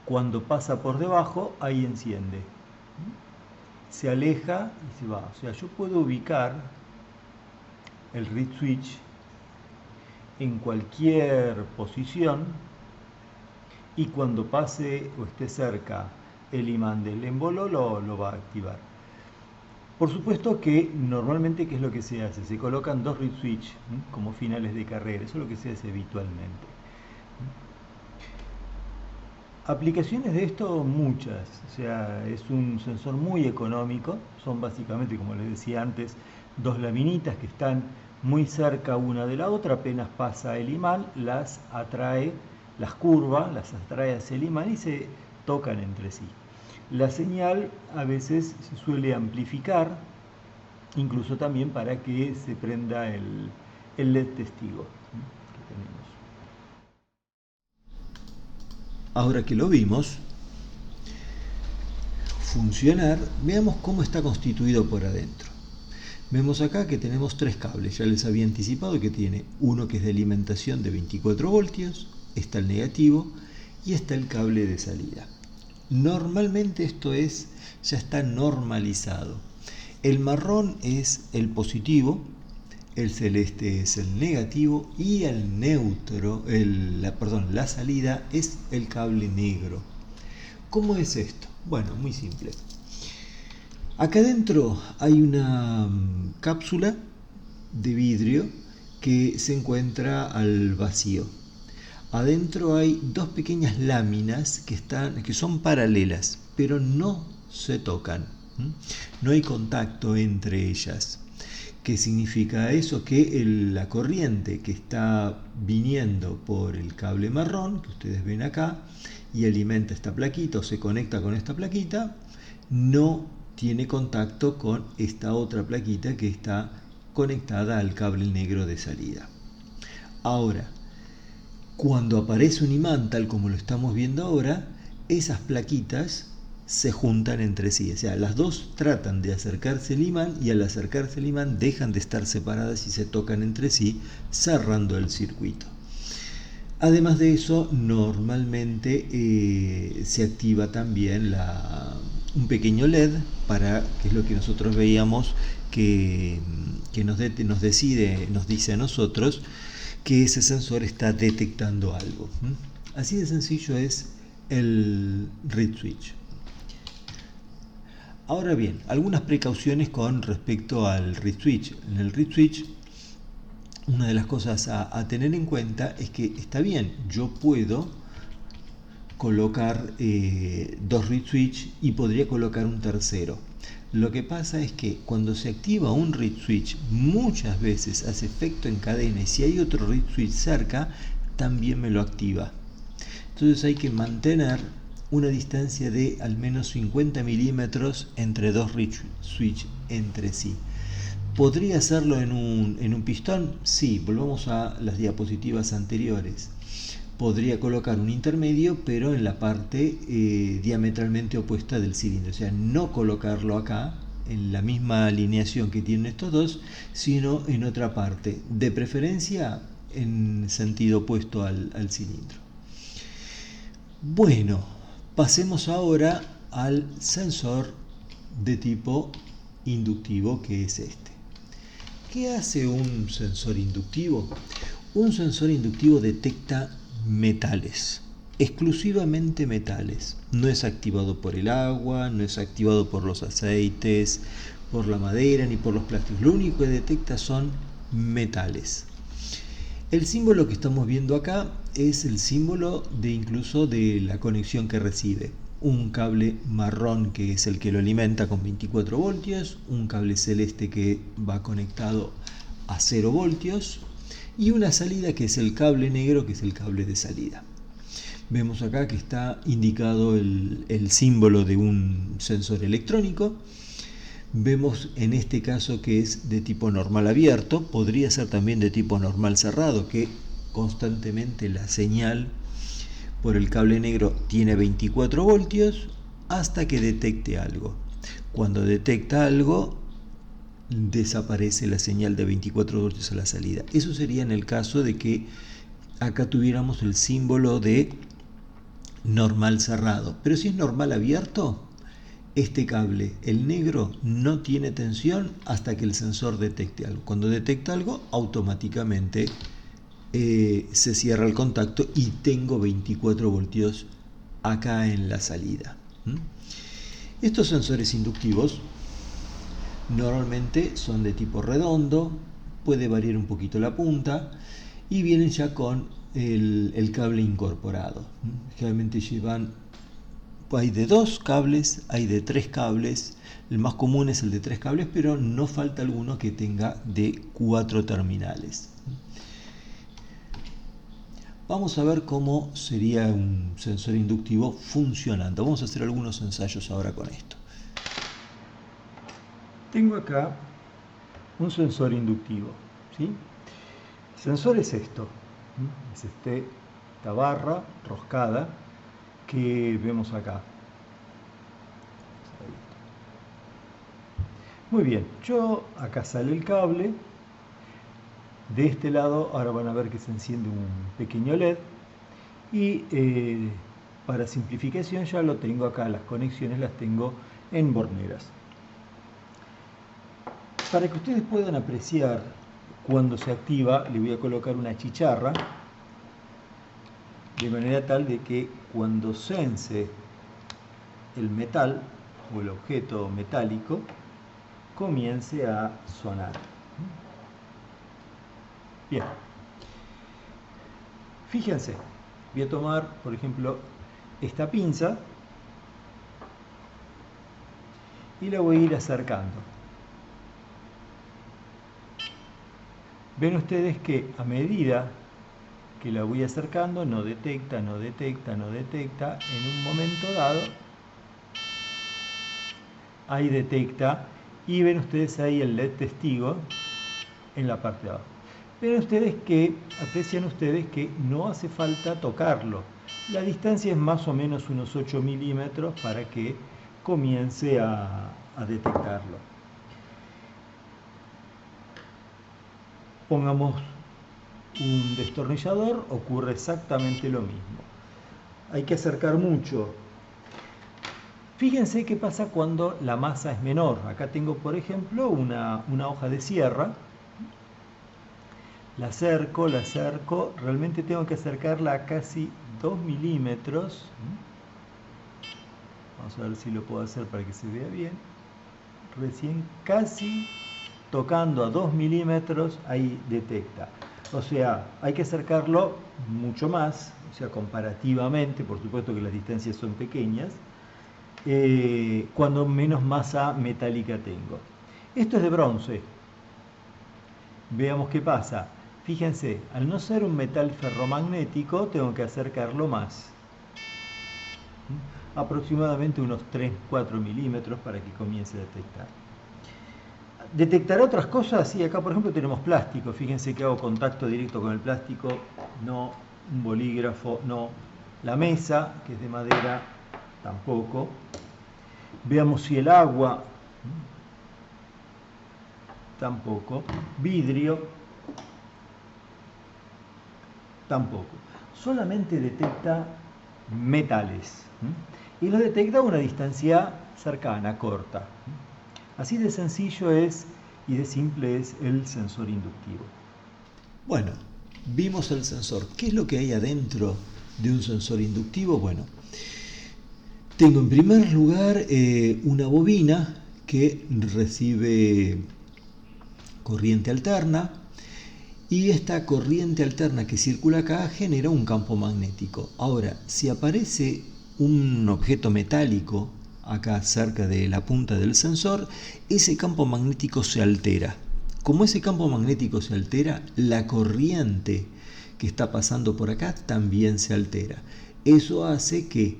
Speaker 1: cuando pasa por debajo, ahí enciende. Se aleja y se va. O sea, yo puedo ubicar el reed switch en cualquier posición y cuando pase o esté cerca el imán del émbolo lo va a activar. Por supuesto que normalmente, ¿qué es lo que se hace? Se colocan 2 reed switch como finales de carrera. Eso es lo que se hace habitualmente. Aplicaciones de esto muchas, o sea, es un sensor muy económico, son básicamente, como les decía antes, 2 laminitas que están muy cerca una de la otra, apenas pasa el imán, las atrae, las curva, las atrae hacia el imán y se tocan entre sí. La señal a veces se suele amplificar, incluso también para que se prenda el LED testigo que tenemos. Ahora que lo vimos funcionar, veamos cómo está constituido por adentro. Vemos acá que tenemos 3 cables, ya les había anticipado que tiene uno que es de alimentación de 24 voltios, está el negativo y está el cable de salida. Normalmente esto ya está normalizado. El marrón es el positivo, el celeste es el negativo y el neutro, la salida es el cable negro. ¿Cómo es esto? Bueno, muy simple. Acá adentro hay una cápsula de vidrio que se encuentra al vacío. Adentro hay 2 pequeñas láminas que son paralelas, pero no se tocan. No hay contacto entre ellas. ¿Qué significa eso? Que la corriente que está viniendo por el cable marrón, que ustedes ven acá, y alimenta esta plaquita o se conecta con esta plaquita, no tiene contacto con esta otra plaquita que está conectada al cable negro de salida. Ahora, cuando aparece un imán tal como lo estamos viendo ahora, esas plaquitas se juntan entre sí, o sea, las dos tratan de acercarse al imán y al acercarse al imán dejan de estar separadas y se tocan entre sí, cerrando el circuito. Además de eso, normalmente se activa también un pequeño LED que es lo que nosotros veíamos que nos dice a nosotros que ese sensor está detectando algo. Así de sencillo es el reed switch. Ahora bien, algunas precauciones con respecto al reed switch. En el reed switch, una de las cosas a tener en cuenta es que está bien, yo puedo colocar 2 reed switch y podría colocar un tercero. Lo que pasa es que cuando se activa un reed switch muchas veces hace efecto en cadena y si hay otro reed switch cerca también me lo activa. Entonces hay que mantener una distancia de al menos 50 milímetros entre 2 reed switch entre sí. ¿Podría hacerlo en un pistón? Sí, volvamos a las diapositivas anteriores. Podría colocar un intermedio, pero en la parte diametralmente opuesta del cilindro. O sea, no colocarlo acá, en la misma alineación que tienen estos dos, sino en otra parte. De preferencia, en sentido opuesto al cilindro. Bueno, pasemos ahora al sensor de tipo inductivo, que es este. ¿Qué hace un sensor inductivo? Un sensor inductivo detecta metales, exclusivamente metales. No es activado por el agua, no es activado por los aceites, por la madera ni por los plásticos. Lo único que detecta son metales. El símbolo que estamos viendo acá es el símbolo incluso de la conexión que recibe. Un cable marrón que es el que lo alimenta con 24 voltios, un cable celeste que va conectado a 0 voltios y una salida que es el cable negro, que es el cable de salida. Vemos acá que está indicado el símbolo de un sensor electrónico. Vemos en este caso que es de tipo normal abierto, podría ser también de tipo normal cerrado, que constantemente la señal por el cable negro tiene 24 voltios hasta que detecte algo. Cuando detecta algo, desaparece la señal de 24 voltios a la salida. Eso sería en el caso de que acá tuviéramos el símbolo de normal cerrado. Pero si es normal abierto, este cable, el negro, no tiene tensión hasta que el sensor detecte algo. Cuando detecta algo, automáticamente se cierra el contacto y tengo 24 voltios acá en la salida. Estos sensores inductivos normalmente son de tipo redondo, puede variar un poquito la punta y vienen ya con el cable incorporado. Generalmente hay de 2 cables, hay de 3 cables. El más común es el de 3 cables, pero no falta alguno que tenga de 4 terminales. Vamos a ver cómo sería un sensor inductivo funcionando. Vamos a hacer algunos ensayos ahora con esto. Tengo acá un sensor inductivo, ¿sí? El sensor es esto, es esta barra roscada que vemos acá. Muy bien, acá sale el cable. De este lado ahora van a ver que se enciende un pequeño LED y para simplificación ya lo tengo acá, las conexiones las tengo en borneras. Para que ustedes puedan apreciar cuando se activa, le voy a colocar una chicharra de manera tal de que cuando sense el metal o el objeto metálico comience a sonar. Bien, fíjense, voy a tomar por ejemplo esta pinza y la voy a ir acercando. Ven ustedes que a medida que la voy acercando no detecta, no detecta, no detecta. En un momento dado ahí detecta y ven ustedes ahí el LED testigo en la parte de abajo. Aprecian ustedes que no hace falta tocarlo. La distancia es más o menos unos 8 milímetros para que comience a detectarlo. Pongamos un destornillador, ocurre exactamente lo mismo. Hay que acercar mucho. Fíjense qué pasa cuando la masa es menor. Acá tengo, por ejemplo, una hoja de sierra. La acerco, realmente tengo que acercarla a casi 2 milímetros. Vamos a ver si lo puedo hacer para que se vea bien. Recién casi tocando a 2 milímetros, ahí detecta. O sea, hay que acercarlo mucho más, o sea, comparativamente, por supuesto que las distancias son pequeñas, cuando menos masa metálica tengo. Esto es de bronce. Veamos qué pasa. Fíjense, al no ser un metal ferromagnético, tengo que acercarlo más. Aproximadamente unos 3-4 milímetros para que comience a detectar. ¿Detectará otras cosas? Sí, acá por ejemplo tenemos plástico. Fíjense que hago contacto directo con el plástico. No. Un bolígrafo, no. La mesa, que es de madera, tampoco. Veamos si el agua, tampoco. Vidrio, tampoco. Solamente detecta metales. Y lo detecta a una distancia cercana, corta. Así de sencillo es y de simple es el sensor inductivo. Bueno, vimos el sensor. ¿Qué es lo que hay adentro de un sensor inductivo? Bueno, tengo en primer lugar una bobina que recibe corriente alterna, y esta corriente alterna que circula acá genera un campo magnético. Ahora, si aparece un objeto metálico acá cerca de la punta del sensor, ese campo magnético se altera. Como ese campo magnético se altera, la corriente que está pasando por acá también se altera. Eso hace que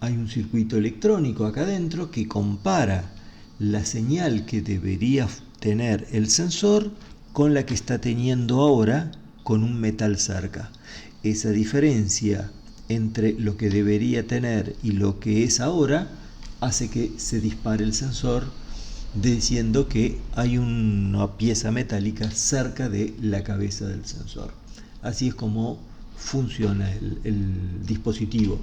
Speaker 1: hay un circuito electrónico acá adentro que compara la señal que debería tener el sensor con la que está teniendo ahora con un metal cerca. Esa diferencia entre lo que debería tener y lo que es ahora hace que se dispare el sensor, diciendo que hay una pieza metálica cerca de la cabeza del sensor. Así es como funciona el dispositivo.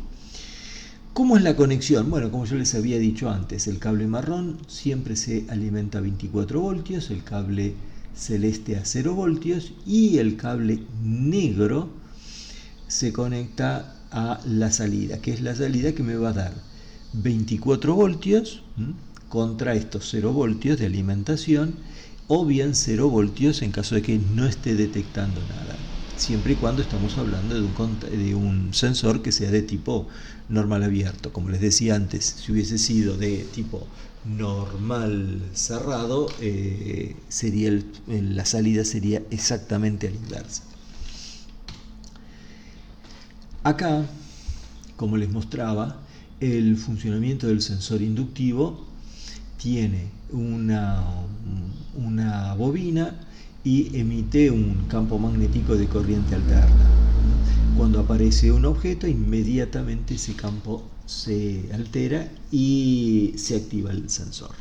Speaker 1: ¿Cómo es la conexión? Bueno, como yo les había dicho antes, el cable marrón siempre se alimenta a 24 voltios, el cable celeste a 0 voltios y el cable negro se conecta a la salida, que es la salida que me va a dar 24 voltios contra estos 0 voltios de alimentación, o bien 0 voltios en caso de que no esté detectando nada, siempre y cuando estamos hablando de un sensor que sea de tipo normal abierto. Como les decía antes, si hubiese sido de tipo normal cerrado, la salida sería exactamente a la inversa. Acá, como les mostraba, el funcionamiento del sensor inductivo tiene una bobina y emite un campo magnético de corriente alterna. Cuando aparece un objeto, inmediatamente ese campo se altera y se activa el sensor.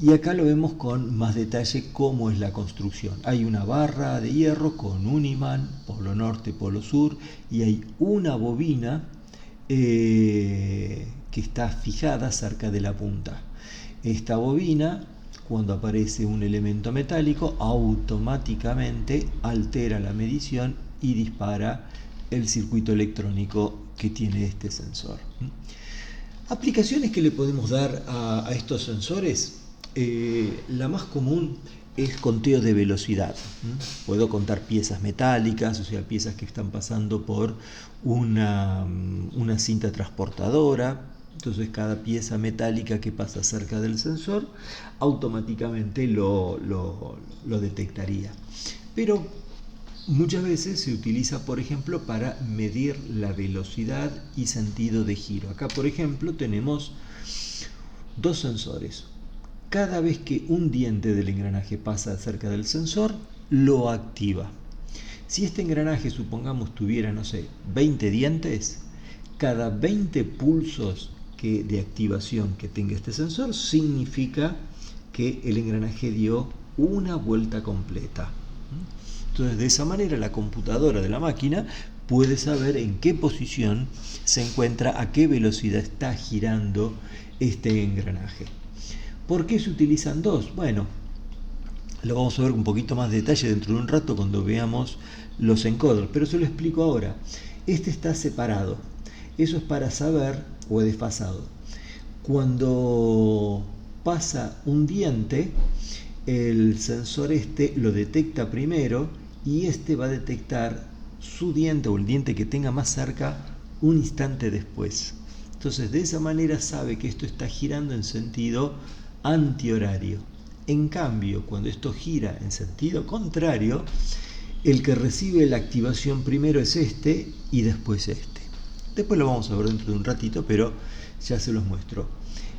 Speaker 1: Y acá lo vemos con más detalle cómo es la construcción. Hay una barra de hierro con un imán, polo norte, polo sur, y hay una bobina que está fijada cerca de la punta. Esta bobina, cuando aparece un elemento metálico, automáticamente altera la medición y dispara el circuito electrónico que tiene este sensor. Aplicaciones que le podemos dar a estos sensores. La más común es conteo de velocidad. Puedo contar piezas metálicas, o sea, piezas que están pasando por una cinta transportadora. Entonces cada pieza metálica que pasa cerca del sensor automáticamente lo detectaría. Pero muchas veces se utiliza, por ejemplo, para medir la velocidad y sentido de giro. Acá, por ejemplo, tenemos dos sensores. Cada vez que un diente del engranaje pasa cerca del sensor, lo activa. Si este engranaje, supongamos, tuviera, no sé, 20 dientes, cada 20 pulsos de activación que tenga este sensor significa que el engranaje dio una vuelta completa. Entonces, de esa manera, la computadora de la máquina puede saber en qué posición se encuentra, a qué velocidad está girando este engranaje. ¿Por qué se utilizan dos? Bueno, lo vamos a ver un poquito más de detalle dentro de un rato cuando veamos los encoders, pero se lo explico ahora. Este está separado. Eso es para saber, o desfasado. Cuando pasa un diente, el sensor lo detecta primero y este va a detectar su diente o el diente que tenga más cerca un instante después. Entonces, de esa manera sabe que esto está girando en sentido antihorario. En cambio, cuando esto gira en sentido contrario, el que recibe la activación primero es este y después este. Después lo vamos a ver dentro de un ratito, pero ya se los muestro.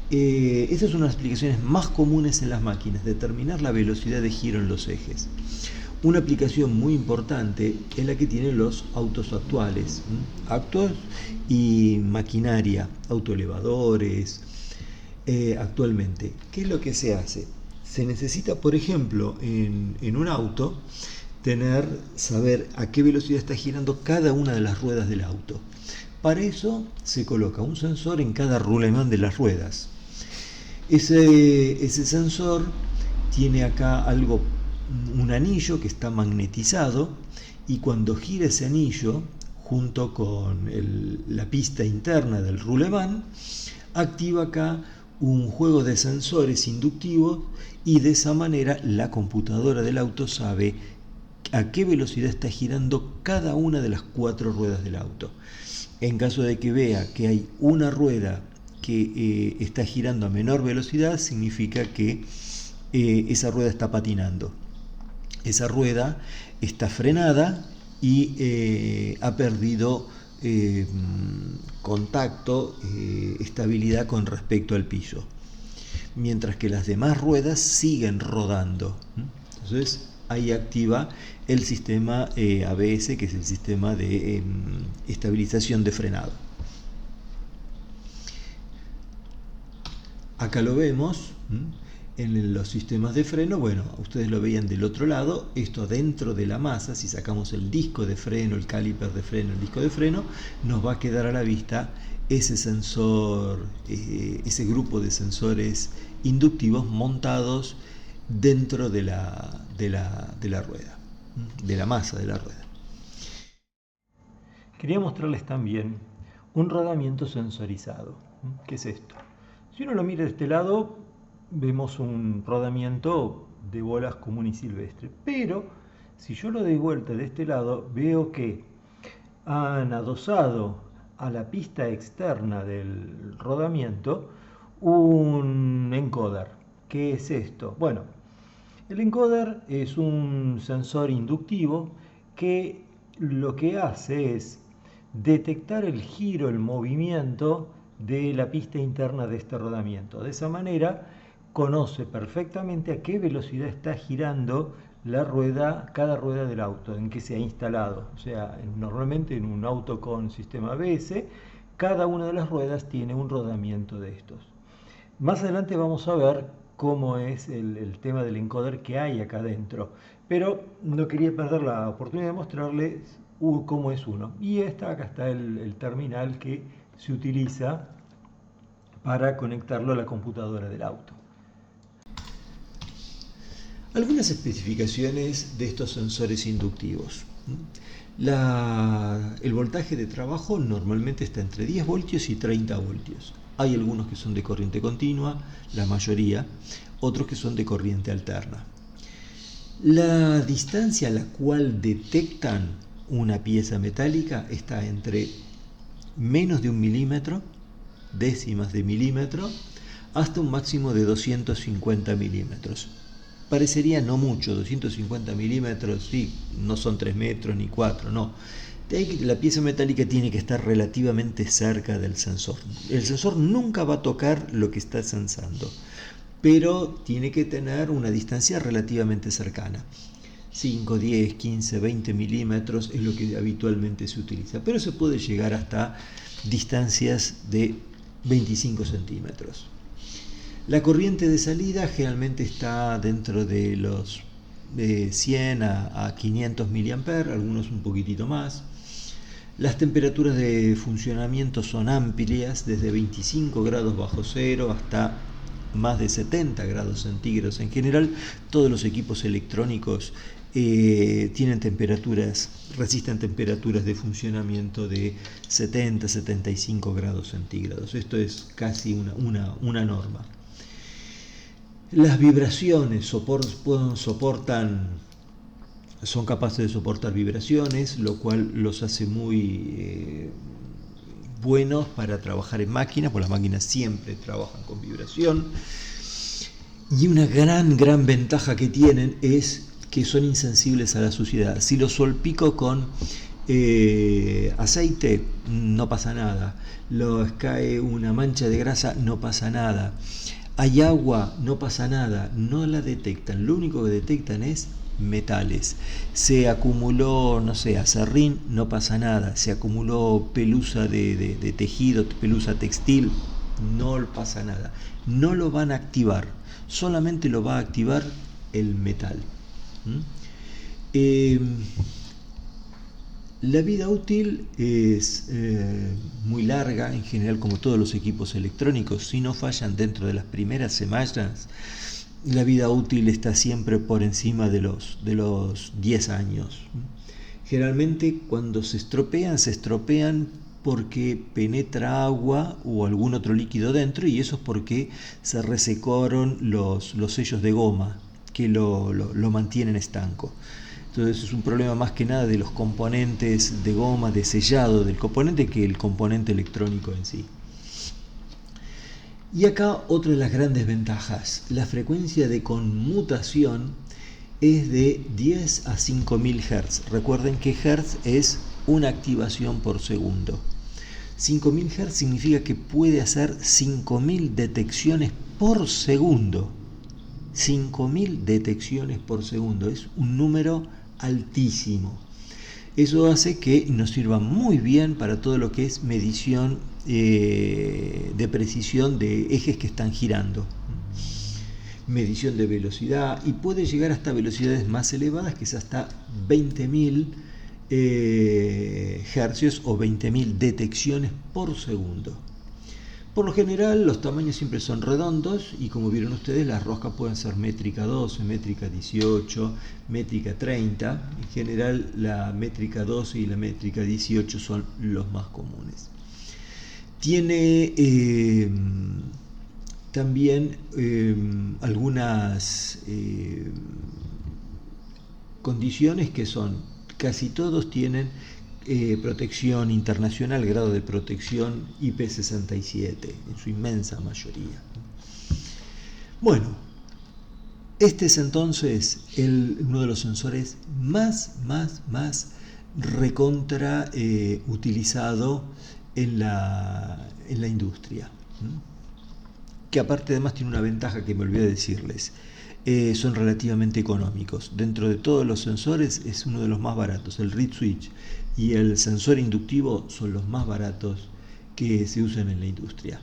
Speaker 1: Estas son las aplicaciones más comunes en las máquinas, determinar la velocidad de giro en los ejes. Una aplicación muy importante es la que tienen los autos actuales, autos y maquinaria, autoelevadores. Actualmente, ¿qué es lo que se hace? Se necesita, por ejemplo, en un auto, saber a qué velocidad está girando cada una de las ruedas del auto. Para eso se coloca un sensor en cada rulemán de las ruedas. Ese sensor tiene acá un anillo que está magnetizado, y cuando gira ese anillo junto con la pista interna del rouleman, activa acá un juego de sensores inductivos, y de esa manera la computadora del auto sabe a qué velocidad está girando cada una de las 4 ruedas del auto. En caso de que vea que hay una rueda que está girando a menor velocidad, significa que esa rueda está patinando. Esa rueda está frenada y ha perdido contacto, estabilidad con respecto al piso, mientras que las demás ruedas siguen rodando. Entonces ahí activa el sistema ABS, que es el sistema de estabilización de frenado. Acá lo vemos en los sistemas de freno. Bueno, ustedes lo veían del otro lado, esto dentro de la masa. Si sacamos el disco de freno, el caliper de freno, el disco de freno, nos va a quedar a la vista ese sensor, ese grupo de sensores inductivos montados dentro de la rueda, de la masa de la rueda. Quería mostrarles también un rodamiento sensorizado. ¿Qué es esto? Si uno lo mira de este lado, vemos un rodamiento de bolas común y silvestre, pero si yo lo doy vuelta de este lado, veo que han adosado a la pista externa del rodamiento un encoder. ¿Qué es esto? Bueno, el encoder es un sensor inductivo que lo que hace es detectar el giro, el movimiento de la pista interna de este rodamiento. De esa manera conoce perfectamente a qué velocidad está girando cada rueda del auto en que se ha instalado. O sea, normalmente en un auto con sistema ABS, cada una de las ruedas tiene un rodamiento de estos. Más adelante vamos a ver cómo es el tema del encoder que hay acá adentro, pero no quería perder la oportunidad de mostrarles cómo es uno. Y acá está el terminal que se utiliza para conectarlo a la computadora del auto. Algunas especificaciones de estos sensores inductivos. El voltaje de trabajo normalmente está entre 10 voltios y 30 voltios. Hay algunos que son de corriente continua, la mayoría, otros que son de corriente alterna. La distancia a la cual detectan una pieza metálica está entre menos de 1 milímetro, décimas de milímetro, hasta un máximo de 250 milímetros. Parecería no mucho, 250 milímetros, sí, no son 3 metros ni 4, no. La pieza metálica tiene que estar relativamente cerca del sensor. El sensor nunca va a tocar lo que está sensando, pero tiene que tener una distancia relativamente cercana. 5, 10, 15, 20 milímetros es lo que habitualmente se utiliza, pero se puede llegar hasta distancias de 25 centímetros. La corriente de salida generalmente está dentro de los 100 a 500 miliamperes, algunos un poquitito más. Las temperaturas de funcionamiento son amplias, desde 25 grados bajo cero hasta más de 70 grados centígrados. En general, todos los equipos electrónicos resisten temperaturas de funcionamiento de 70-75 grados centígrados. Esto es casi una norma. Las vibraciones son capaces de soportar vibraciones, lo cual los hace muy buenos para trabajar en máquinas, porque las máquinas siempre trabajan con vibración. Y una gran ventaja que tienen es que son insensibles a la suciedad. Si los salpico con aceite, no pasa nada. Les cae una mancha de grasa, no pasa nada. Hay agua, no pasa nada, no la detectan. Lo único que detectan es metales. Se acumuló, no sé, acerrín, no pasa nada. Se acumuló pelusa de tejido, pelusa textil, no pasa nada. No lo van a activar, solamente lo va a activar el metal. La vida útil es muy larga, en general como todos los equipos electrónicos, si no fallan dentro de las primeras semanas, la vida útil está siempre por encima de los 10 años. Generalmente cuando se estropean porque penetra agua o algún otro líquido dentro, y eso es porque se resecaron los sellos de goma que lo mantienen estanco. Entonces es un problema más que nada de los componentes de goma, de sellado del componente, que el componente electrónico en sí. Y acá otra de las grandes ventajas, la frecuencia de conmutación es de 10 a 5000 Hz. Recuerden que Hz es una activación por segundo. 5000 Hz significa que puede hacer 5000 detecciones por segundo. 5000 detecciones por segundo, es un número altísimo. Eso hace que nos sirva muy bien para todo lo que es medición de precisión de ejes que están girando, medición de velocidad, y puede llegar hasta velocidades más elevadas, que es hasta 20.000 hercios o 20.000 detecciones por segundo. Por lo general los tamaños siempre son redondos, y como vieron ustedes, las roscas pueden ser métrica 12, métrica 18, métrica 30. En general la métrica 12 y la métrica 18 son los más comunes. Tiene también algunas condiciones que son, casi todos tienen protección internacional, grado de protección IP67, en su inmensa mayoría. Bueno, este es entonces uno de los sensores más recontra utilizado en la industria, que aparte además tiene una ventaja que me olvidé decirles. Son relativamente económicos. Dentro de todos los sensores es uno de los más baratos. El reed switch y el sensor inductivo son los más baratos que se usan en la industria.